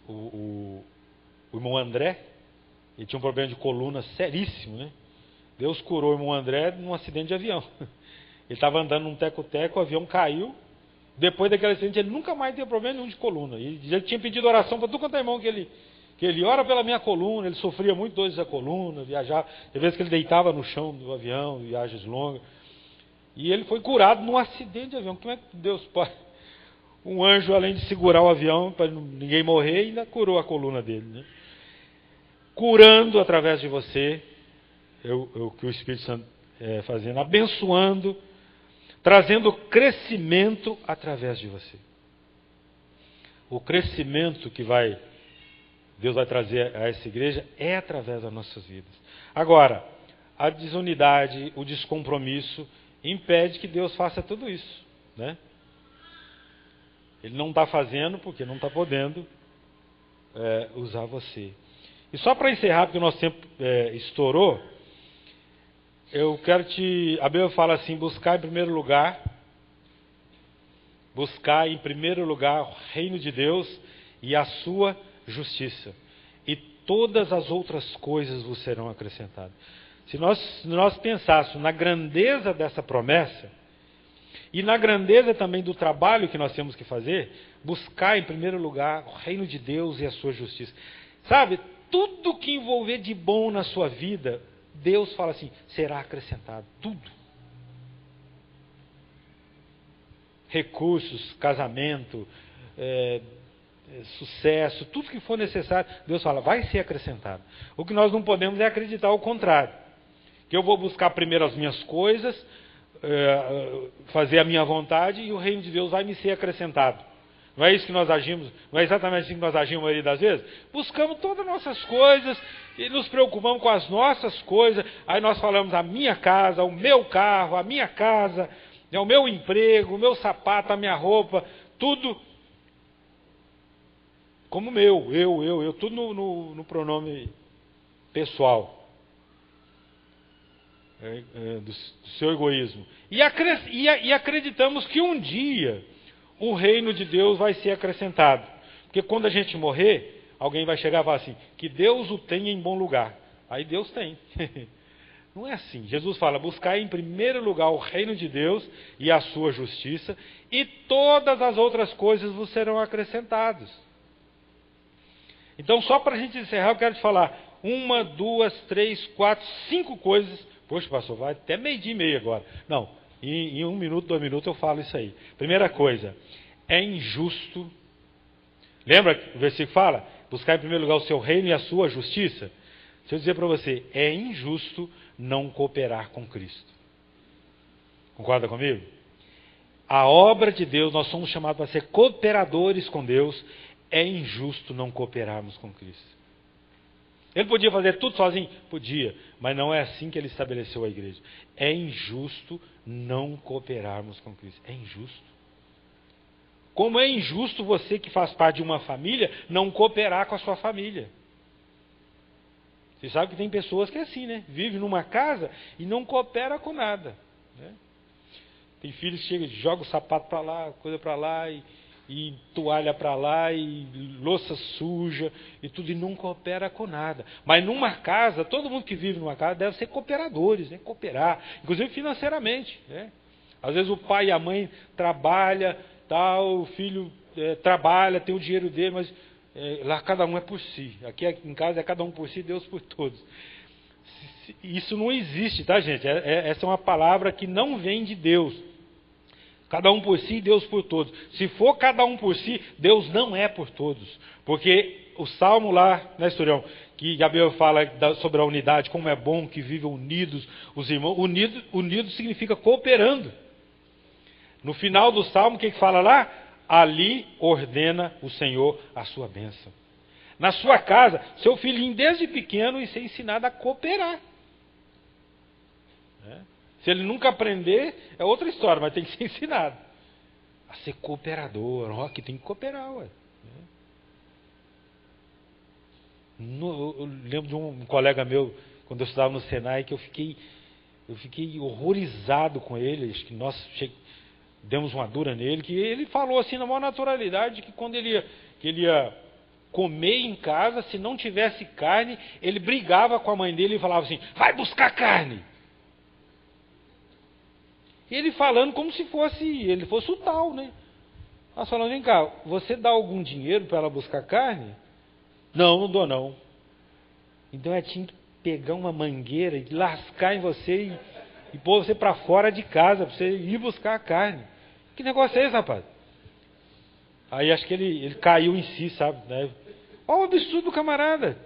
o irmão André. Ele tinha um problema de coluna seríssimo, né? Deus curou o irmão André num acidente de avião. Ele estava andando num teco-teco, o avião caiu. Depois daquele acidente, ele nunca mais teve problema nenhum de coluna. E ele tinha pedido oração para tudo quanto é irmão que ele ora pela minha coluna. Ele sofria muito dores da coluna, viajava. Às vezes que ele deitava no chão do avião, viagens longas. E ele foi curado num acidente de avião. Como é que Deus pode? Um anjo, além de segurar o avião para ninguém morrer, ainda curou a coluna dele, né? Curando através de você, o que o Espírito Santo fazendo, abençoando, trazendo crescimento através de você. O crescimento que Deus vai trazer a essa igreja é através das nossas vidas. Agora, a desunidade, o descompromisso impede que Deus faça tudo isso, né? Ele não está fazendo porque não está podendo usar você. E só para encerrar, porque o nosso tempo estourou, eu quero a Bíblia fala assim, buscar em primeiro lugar o reino de Deus e a sua justiça. E todas as outras coisas vos serão acrescentadas. Se nós pensássemos na grandeza dessa promessa, e na grandeza também do trabalho que nós temos que fazer, buscar em primeiro lugar o reino de Deus e a sua justiça. Sabe, tudo que envolver de bom na sua vida, Deus fala assim, será acrescentado. Tudo. Recursos, casamento, sucesso, tudo que for necessário, Deus fala, vai ser acrescentado. O que nós não podemos é acreditar ao contrário. Que eu vou buscar primeiro as minhas coisas, fazer a minha vontade e o reino de Deus vai me ser acrescentado. Não é isso que nós agimos? Não é exatamente assim que nós agimos a maioria das vezes? Buscamos todas as nossas coisas e nos preocupamos com as nossas coisas. Aí nós falamos a minha casa, o meu carro, a minha casa, o meu emprego, o meu sapato, a minha roupa, tudo como meu, eu, tudo no pronome pessoal. Do seu egoísmo. E acreditamos que um dia o reino de Deus vai ser acrescentado. Porque quando a gente morrer, alguém vai chegar e falar assim, que Deus o tenha em bom lugar. Aí Deus tem. Não é assim. Jesus fala, buscai em primeiro lugar o reino de Deus e a sua justiça, e todas as outras coisas vos serão acrescentadas. Então, só para a gente encerrar, eu quero te falar 1, 2, 3, 4, 5 coisas. Poxa, pastor, vai até 12:30 agora. Não, em 1 minuto, 2 minutos eu falo isso aí. Primeira coisa, é injusto. Lembra que o versículo fala? Buscar em primeiro lugar o seu reino e a sua justiça. Deixa eu dizer para você, é injusto não cooperar com Cristo. Concorda comigo? A obra de Deus, nós somos chamados para ser cooperadores com Deus. É injusto não cooperarmos com Cristo. Ele podia fazer tudo sozinho? Podia, mas não é assim que ele estabeleceu a igreja. É injusto não cooperarmos com Cristo. É injusto. Como é injusto você que faz parte de uma família não cooperar com a sua família. Você sabe que tem pessoas que é assim, né? Vive numa casa e não coopera com nada, né? Tem filhos que chegam, jogam o sapato para lá, coisa para lá, e toalha para lá, e louça suja, e tudo, e não coopera com nada. Mas numa casa, todo mundo que vive numa casa deve ser cooperadores, né? Cooperar, inclusive financeiramente, né? Às vezes o pai e a mãe trabalham, tal, o filho trabalha, tem o dinheiro dele, mas lá cada um é por si. Aqui em casa é cada um por si, Deus por todos. Isso não existe, tá, gente? Essa é uma palavra que não vem de Deus. Cada um por si, Deus por todos. Se for cada um por si, Deus não é por todos. Porque o salmo lá, né, Esturião, que Gabriel fala sobre a unidade, como é bom que vivam unidos os irmãos. Unido significa cooperando. No final do salmo, o que fala lá? Ali ordena o Senhor a sua bênção. Na sua casa, seu filhinho desde pequeno ser ensinado a cooperar. Se ele nunca aprender, é outra história, mas tem que ser ensinado a ser cooperador. Ó, que tem que cooperar, ué. Eu lembro de um colega meu, quando eu estudava no Senai, que eu fiquei horrorizado com ele. Acho que nós demos uma dura nele, que ele falou assim na maior naturalidade que quando ele ia comer em casa, se não tivesse carne, ele brigava com a mãe dele e falava assim, vai buscar carne. E ele falando como se ele fosse o tal, né? Nós falamos, vem cá, você dá algum dinheiro para ela buscar carne? Não, não dou não. Então ela tinha que pegar uma mangueira e lascar em você e pôr você para fora de casa, para você ir buscar a carne. Que negócio é esse, rapaz? Aí acho que ele caiu em si, sabe? Né? Olha o absurdo do camarada.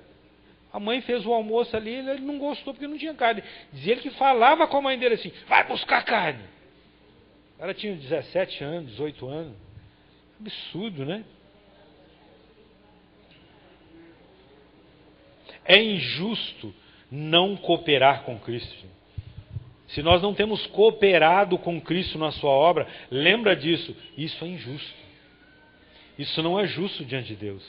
A mãe fez o almoço ali, ele não gostou porque não tinha carne. Dizia ele que falava com a mãe dele assim, vai buscar carne. Ela tinha 17 anos, 18 anos. Absurdo, né? É injusto não cooperar com Cristo. Se nós não temos cooperado com Cristo na sua obra, lembra disso, isso é injusto. Isso não é justo diante de Deus.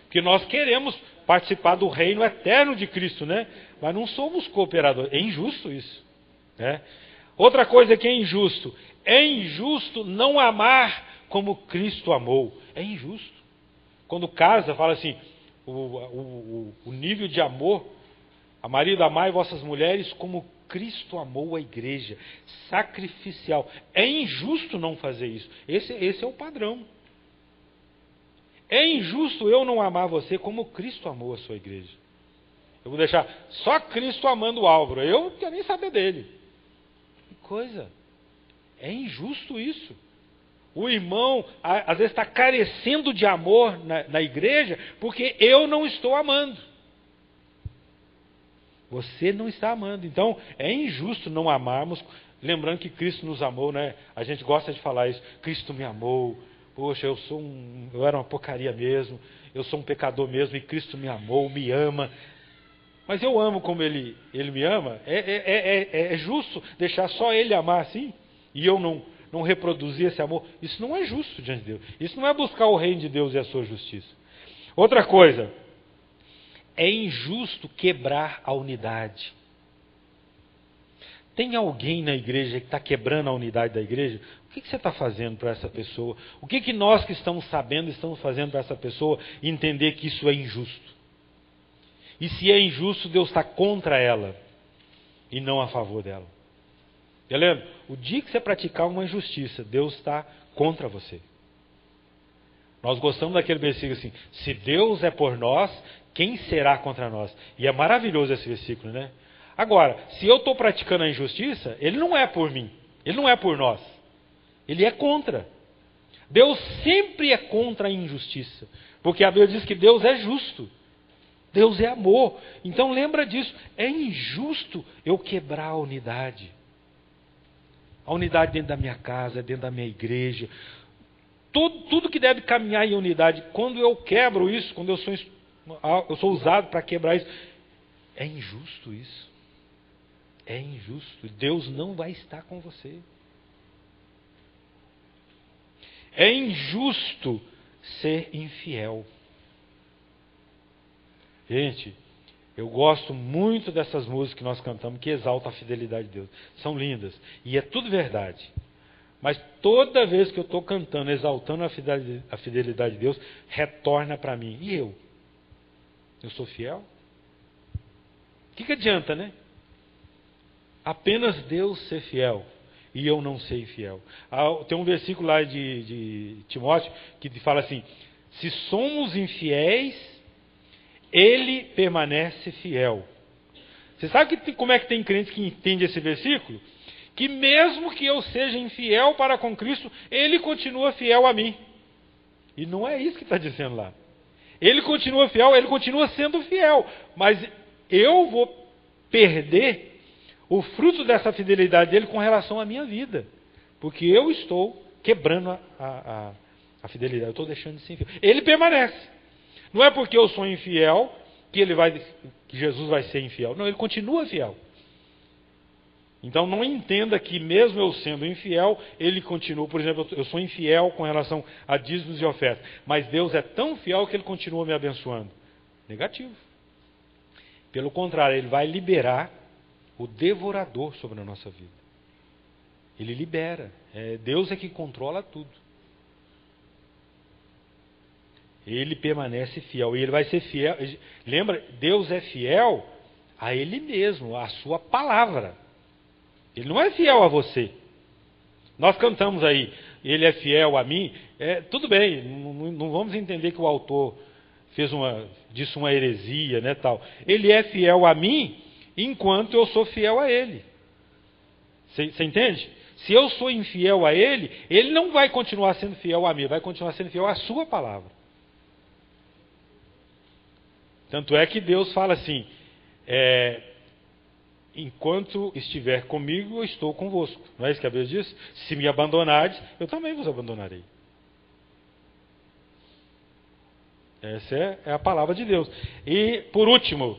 Porque nós queremos participar do reino eterno de Cristo, né? Mas não somos cooperadores. É injusto isso, né? Outra coisa que é injusto não amar como Cristo amou. É injusto. Quando casa, fala assim, o nível de amor, a marido amai vossas mulheres como Cristo amou a igreja, sacrificial. É injusto não fazer isso. Esse é o padrão. É injusto eu não amar você como Cristo amou a sua igreja. Eu vou deixar só Cristo amando o Álvaro. Eu não quero nem saber dele. Que coisa. É injusto isso. O irmão, às vezes, está carecendo de amor na igreja porque eu não estou amando. Você não está amando. Então, é injusto não amarmos, lembrando que Cristo nos amou, né? A gente gosta de falar isso. Cristo me amou. Poxa, eu era uma porcaria mesmo. Eu sou um pecador mesmo e Cristo me amou, me ama. Mas eu amo como Ele me ama. É justo deixar só Ele amar assim? E eu não reproduzir esse amor? Isso não é justo diante de Deus. Isso não é buscar o reino de Deus e a sua justiça. Outra coisa. É injusto quebrar a unidade. Tem alguém na igreja que está quebrando a unidade da igreja? O que você está fazendo para essa pessoa? O que nós que estamos sabendo estamos fazendo para essa pessoa entender que isso é injusto? E se é injusto, Deus está contra ela. e não a favor dela. Galera, o dia que você praticar uma injustiça, Deus está contra você. Nós gostamos daquele versículo assim: se Deus é por nós, quem será contra nós? E é maravilhoso esse versículo, né? Agora, se eu estou praticando a injustiça, Ele não é por mim, Ele não é por nós, Ele é contra. Deus sempre é contra a injustiça, porque a Bíblia diz que Deus é justo, Deus é amor. Então lembra disso, é injusto eu quebrar a unidade. A unidade dentro da minha casa, dentro da minha igreja, tudo que deve caminhar em unidade, quando eu quebro isso, quando eu sou usado para quebrar isso, é injusto isso. É injusto. Deus não vai estar com você. É injusto ser infiel. Gente, eu gosto muito dessas músicas que nós cantamos que exaltam a fidelidade de Deus. São lindas. E é tudo verdade. Mas toda vez que eu estou cantando, exaltando a fidelidade de Deus, retorna para mim. E eu? Eu sou fiel? O que adianta, né? Apenas Deus ser fiel e eu não ser infiel. Tem um versículo lá de Timóteo que fala assim: se somos infiéis, Ele permanece fiel. Você sabe como é que tem crente que entende esse versículo? Que mesmo que eu seja infiel para com Cristo, Ele continua fiel a mim. E não é isso que está dizendo lá. Ele continua fiel, Ele continua sendo fiel. Mas eu vou perder o fruto dessa fidelidade dele com relação à minha vida. Porque eu estou quebrando a fidelidade. Eu estou deixando de ser infiel. Ele permanece. Não é porque eu sou infiel que Jesus vai ser infiel. Não, Ele continua fiel. Então não entenda que mesmo eu sendo infiel, Ele continua. Por exemplo, eu sou infiel com relação a dízimos e ofertas. Mas Deus é tão fiel que Ele continua me abençoando. Negativo. Pelo contrário, Ele vai liberar o devorador sobre a nossa vida. Ele libera. Deus é que controla tudo. Ele permanece fiel. E Ele vai ser fiel. Lembra, Deus é fiel a Ele mesmo, a sua palavra. Ele não é fiel a você. Nós cantamos aí, Ele é fiel a mim. Tudo bem, não vamos entender que o autor disse uma heresia, né, tal. Ele é fiel a mim enquanto eu sou fiel a Ele. Você entende? Se eu sou infiel a Ele, Ele não vai continuar sendo fiel a mim, vai continuar sendo fiel à sua palavra. Tanto é que Deus fala assim: enquanto estiver comigo, eu estou convosco. Não é isso que a Bíblia diz? Se me abandonares, eu também vos abandonarei. Essa é a palavra de Deus. E, por último,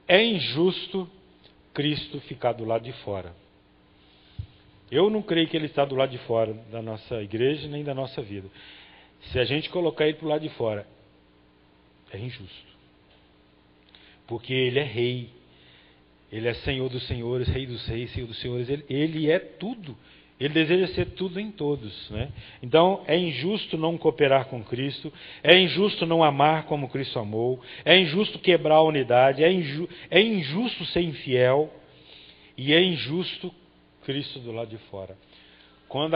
é injusto Cristo ficar do lado de fora. Eu não creio que Ele está do lado de fora da nossa igreja, nem da nossa vida. Se a gente colocar Ele para o lado de fora, é injusto. Porque Ele é Rei. Ele é Senhor dos senhores, Rei dos reis, Senhor dos senhores. Ele é tudo. Ele deseja ser tudo em todos, né? Então, é injusto não cooperar com Cristo, é injusto não amar como Cristo amou, é injusto quebrar a unidade, é injusto ser infiel, e é injusto Cristo do lado de fora. Quando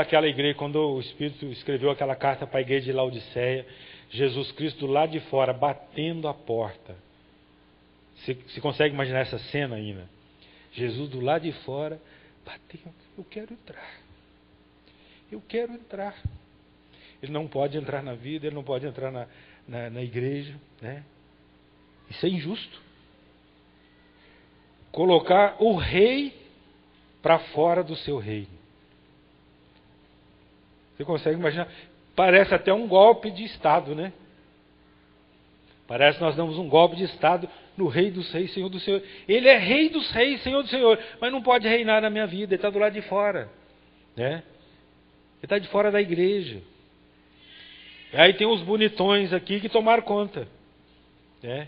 o Espírito escreveu aquela carta para a igreja de Laodiceia, Jesus Cristo do lado de fora, batendo a porta. Você consegue imaginar essa cena ainda? Jesus do lado de fora, batendo, eu quero entrar. Eu quero entrar. Ele não pode entrar na vida, ele não pode entrar na igreja, né? Isso é injusto. Colocar o rei para fora do seu reino. Você consegue imaginar? Parece até um golpe de Estado, né? Parece que nós damos um golpe de Estado no Rei dos Reis, Senhor dos Senhores. Ele é Rei dos Reis, Senhor dos Senhores, mas não pode reinar na minha vida, Ele está do lado de fora, né? Ele está de fora da igreja. E aí tem os bonitões aqui que tomaram conta, né?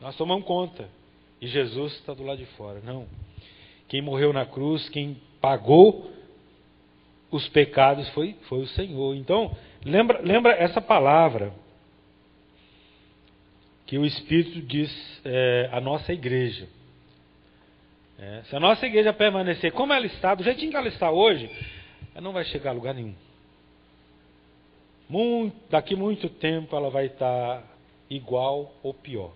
Nós tomamos conta. E Jesus está do lado de fora. Não. Quem morreu na cruz, quem pagou os pecados foi o Senhor. Então, lembra essa palavra que o Espírito diz à nossa igreja. Se a nossa igreja permanecer como ela está, do jeitinho que ela está hoje, ela não vai chegar a lugar nenhum. Daqui muito tempo ela vai estar igual ou pior.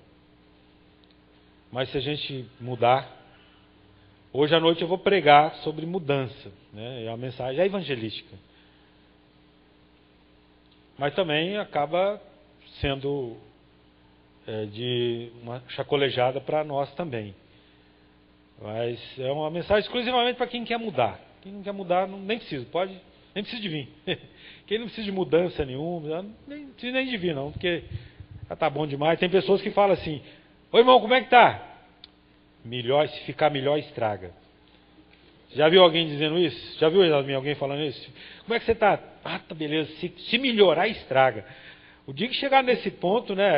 Mas se a gente mudar, hoje à noite eu vou pregar sobre mudança, né? É uma mensagem evangelística. Mas também acaba sendo de uma chacolejada para nós também. Mas é uma mensagem exclusivamente para quem quer mudar. Quem não quer mudar, nem precisa, nem precisa de vir. Quem não precisa de mudança nenhuma, nem precisa nem de vir não, porque já tá bom demais. Tem pessoas que falam assim: ô irmão, como é que tá? Melhor, se ficar melhor, estraga. Já viu alguém dizendo isso? Já viu alguém falando isso? Como é que você está? Ah, tá beleza. Se melhorar, estraga. O dia que chegar nesse ponto, né,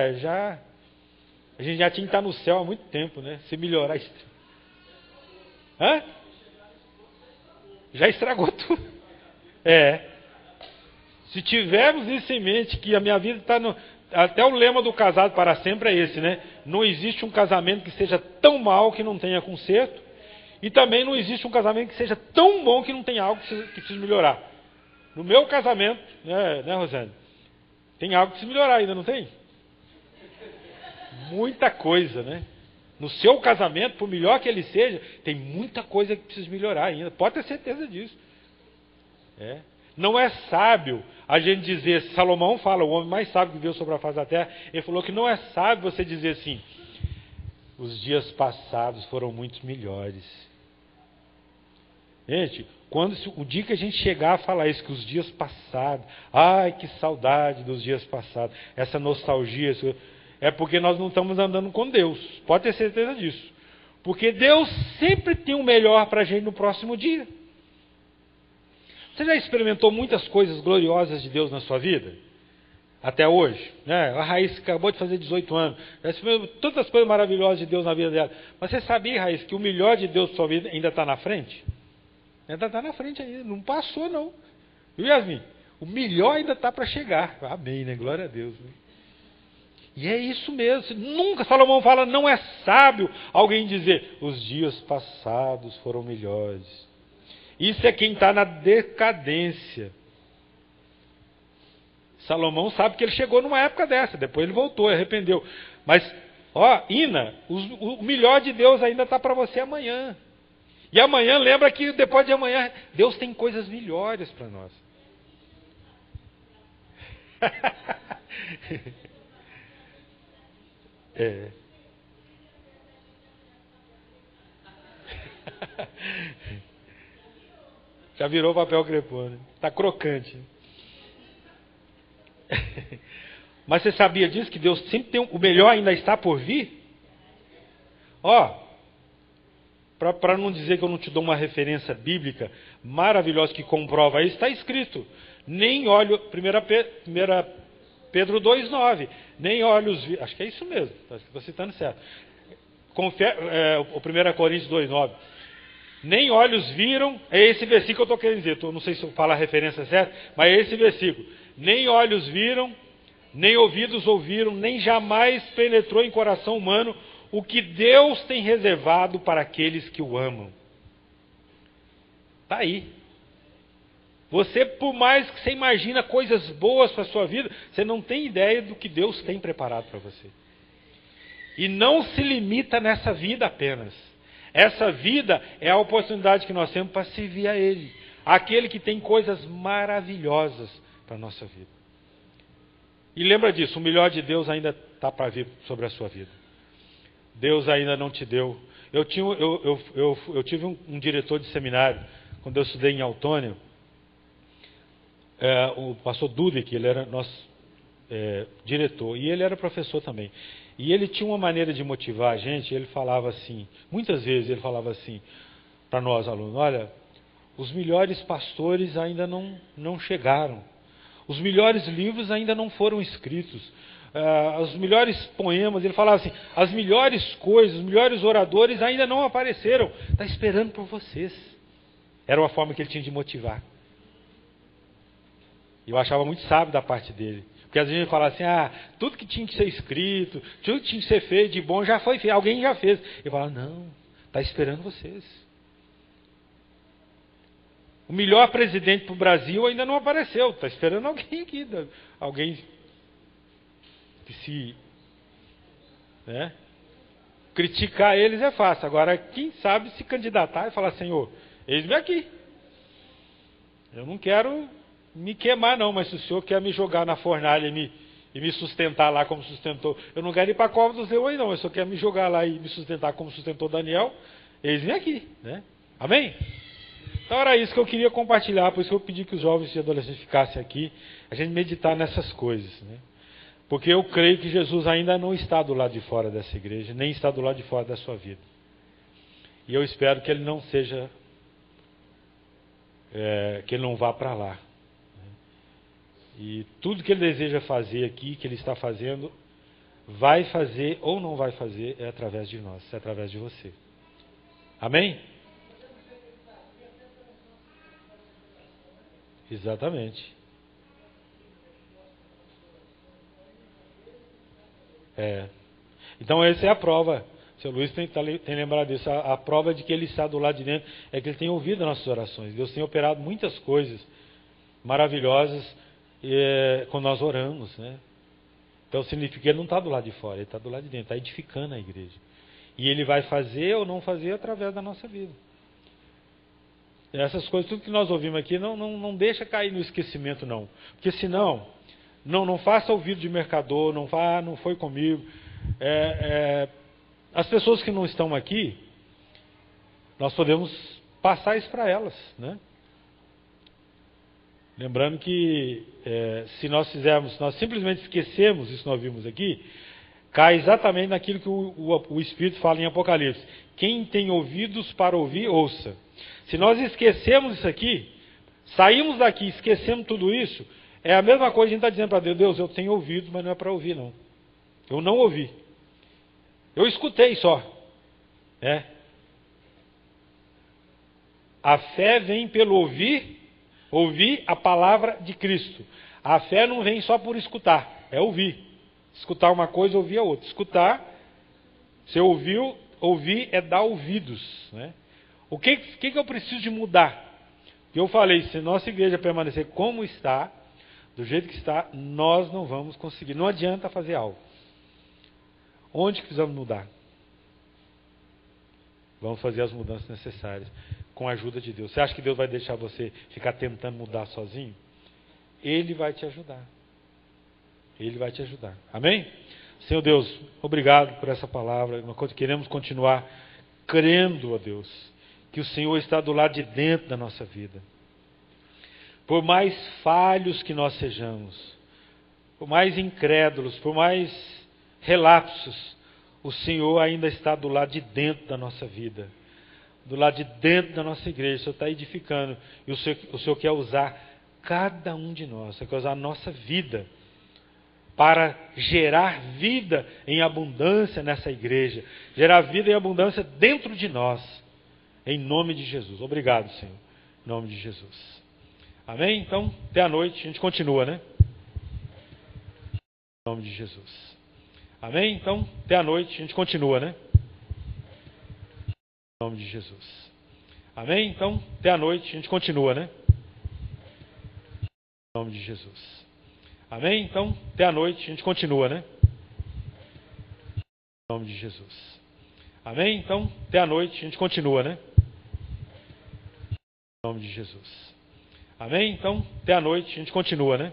a gente já tinha que estar no céu há muito tempo, né? Se melhorar, estraga. Hã? Já estragou tudo. Se tivermos isso em mente, que a minha vida está no... Até o lema do casado para sempre é esse, né? Não existe um casamento que seja tão mal que não tenha conserto. E também não existe um casamento que seja tão bom que não tenha algo que precisa melhorar. No meu casamento, né, Rosane? Tem algo que precisa melhorar ainda, não tem? Muita coisa, né? No seu casamento, por melhor que ele seja, tem muita coisa que precisa melhorar ainda. Pode ter certeza disso. Não é sábio a gente dizer, Salomão fala, o homem mais sábio que viveu sobre a face da terra, ele falou que não é sábio você dizer assim, os dias passados foram muito melhores. Gente, o dia que a gente chegar a falar isso, que os dias passados, ai que saudade dos dias passados, essa nostalgia, é porque nós não estamos andando com Deus, pode ter certeza disso. Porque Deus sempre tem o melhor para a gente no próximo dia. Você já experimentou muitas coisas gloriosas de Deus na sua vida? Até hoje, né? A Raíssa acabou de fazer 18 anos, já experimentou tantas coisas maravilhosas de Deus na vida dela. Mas você sabia, Raíssa, que o melhor de Deus na sua vida ainda está na frente? Ainda está na frente ainda, não passou não. Viu, Yasmin? O melhor ainda está para chegar. Amém, né? Glória a Deus. Né? E é isso mesmo. Nunca, Salomão fala, não é sábio alguém dizer, os dias passados foram melhores. Isso é quem está na decadência. Salomão sabe que ele chegou numa época dessa, depois ele voltou, arrependeu. Mas, Ina, o melhor de Deus ainda está para você amanhã. E amanhã, lembra que depois de amanhã, Deus tem coisas melhores para nós. Já virou papel crepom, né? Está crocante. Mas você sabia disso? Que Deus sempre tem o melhor ainda está por vir? Para não dizer que eu não te dou uma referência bíblica maravilhosa que comprova isso, está escrito. Nem olho, 1 Pedro 2,9. Nem olhos viram. Acho que é isso mesmo, estou citando certo. O 1 Coríntios 2,9. Nem olhos viram, é esse versículo que eu estou querendo dizer, não sei se eu falo a referência certa, mas é esse versículo. Nem olhos viram, nem ouvidos ouviram, nem jamais penetrou em coração humano o que Deus tem reservado para aqueles que o amam. Está aí. Você, por mais que você imagina coisas boas para a sua vida, você não tem ideia do que Deus tem preparado para você. E não se limita nessa vida apenas. Essa vida é a oportunidade que nós temos para servir a Ele. Aquele que tem coisas maravilhosas para a nossa vida. E lembra disso, o melhor de Deus ainda está para vir sobre a sua vida. Deus ainda não te deu. Eu tive um diretor de seminário, quando eu estudei em Autônia, o pastor Dudek, ele era nosso diretor, e ele era professor também. E ele tinha uma maneira de motivar a gente, ele falava assim, muitas vezes ele falava assim, para nós alunos, olha, os melhores pastores ainda não chegaram, os melhores livros ainda não foram escritos, os melhores poemas, ele falava assim, as melhores coisas, os melhores oradores ainda não apareceram, está esperando por vocês. Era uma forma que ele tinha de motivar. Eu achava muito sábio da parte dele. Porque às vezes ele falava assim, tudo que tinha que ser escrito, tudo que tinha que ser feito de bom já foi feito, alguém já fez. Ele falava, não, Está esperando vocês. O melhor presidente para o Brasil ainda não apareceu. Está esperando alguém aqui. Alguém que se... né? Criticar eles é fácil. Agora, quem sabe se candidatar e falar, Senhor, eis-me aqui. Eu não quero me queimar não, mas se o Senhor quer me jogar na fornalha e me sustentar lá como sustentou, eu não quero ir para a cova dos leões não, mas se o Senhor quer me jogar lá e me sustentar como sustentou Daniel, eis-me aqui, né? Amém? Então era isso que eu queria compartilhar, por isso que eu pedi que os jovens e adolescentes ficassem aqui, a gente meditar nessas coisas, né? Porque eu creio que Jesus ainda não está do lado de fora dessa igreja, nem está do lado de fora da sua vida. E eu espero que Ele não seja, que Ele não vá para lá. E tudo que Ele deseja fazer aqui, que Ele está fazendo, vai fazer ou não vai fazer, é através de nós, é através de você. Amém? Exatamente. Então essa é a prova. O seu Luiz tem lembrado disso. A prova de que Ele está do lado de dentro é que Ele tem ouvido as nossas orações. Deus tem operado muitas coisas maravilhosas quando nós oramos, né? Então significa que Ele não está do lado de fora, Ele está do lado de dentro, está edificando a igreja. E Ele vai fazer ou não fazer através da nossa vida. E essas coisas, tudo que nós ouvimos aqui, não deixa cair no esquecimento não. Porque senão, não faça ouvido de mercador, não foi comigo. As pessoas que não estão aqui, nós podemos passar isso para elas, né? Lembrando que se nós simplesmente esquecemos isso que nós vimos aqui, cai exatamente naquilo que o Espírito fala em Apocalipse. Quem tem ouvidos para ouvir, ouça. Se nós esquecemos isso aqui, saímos daqui e esquecemos tudo isso, é a mesma coisa que a gente está dizendo para Deus, Deus, eu tenho ouvido, mas não é para ouvir não. Eu não ouvi. Eu escutei só. A fé vem pelo ouvir a palavra de Cristo. A fé não vem só por escutar, é ouvir. Escutar uma coisa, ouvir a outra. Escutar, você ouviu, ouvir é dar ouvidos, né? O que eu preciso de mudar? Eu falei, se nossa igreja permanecer como está, do jeito que está, nós não vamos conseguir. Não adianta fazer algo. Onde que precisamos mudar? Vamos fazer as mudanças necessárias com a ajuda de Deus. Você acha que Deus vai deixar você ficar tentando mudar sozinho? Ele vai te ajudar. Ele vai te ajudar. Amém? Senhor Deus, obrigado por essa palavra. Queremos continuar crendo, ó Deus, que o Senhor está do lado de dentro da nossa vida. Por mais falhos que nós sejamos, por mais incrédulos, por mais relapsos, o Senhor ainda está do lado de dentro da nossa vida, do lado de dentro da nossa igreja. O Senhor está edificando e o Senhor quer usar cada um de nós, o Senhor quer usar a nossa vida para gerar vida em abundância nessa igreja, gerar vida em abundância dentro de nós, em nome de Jesus. Obrigado, Senhor, em nome de Jesus. Amém? Então, até a noite, a gente continua, né? Em nome de Jesus. Amém? Então, até a noite, a gente continua, né? Em nome de Jesus. Amém? Então, até a noite, a gente continua, né? Em nome de Jesus. Amém? Então, até a noite, a gente continua, né? Em nome de Jesus. Amém? Então, até a noite, a gente continua, né? Em nome de Jesus. Amém? Então, até a noite, a gente continua, né?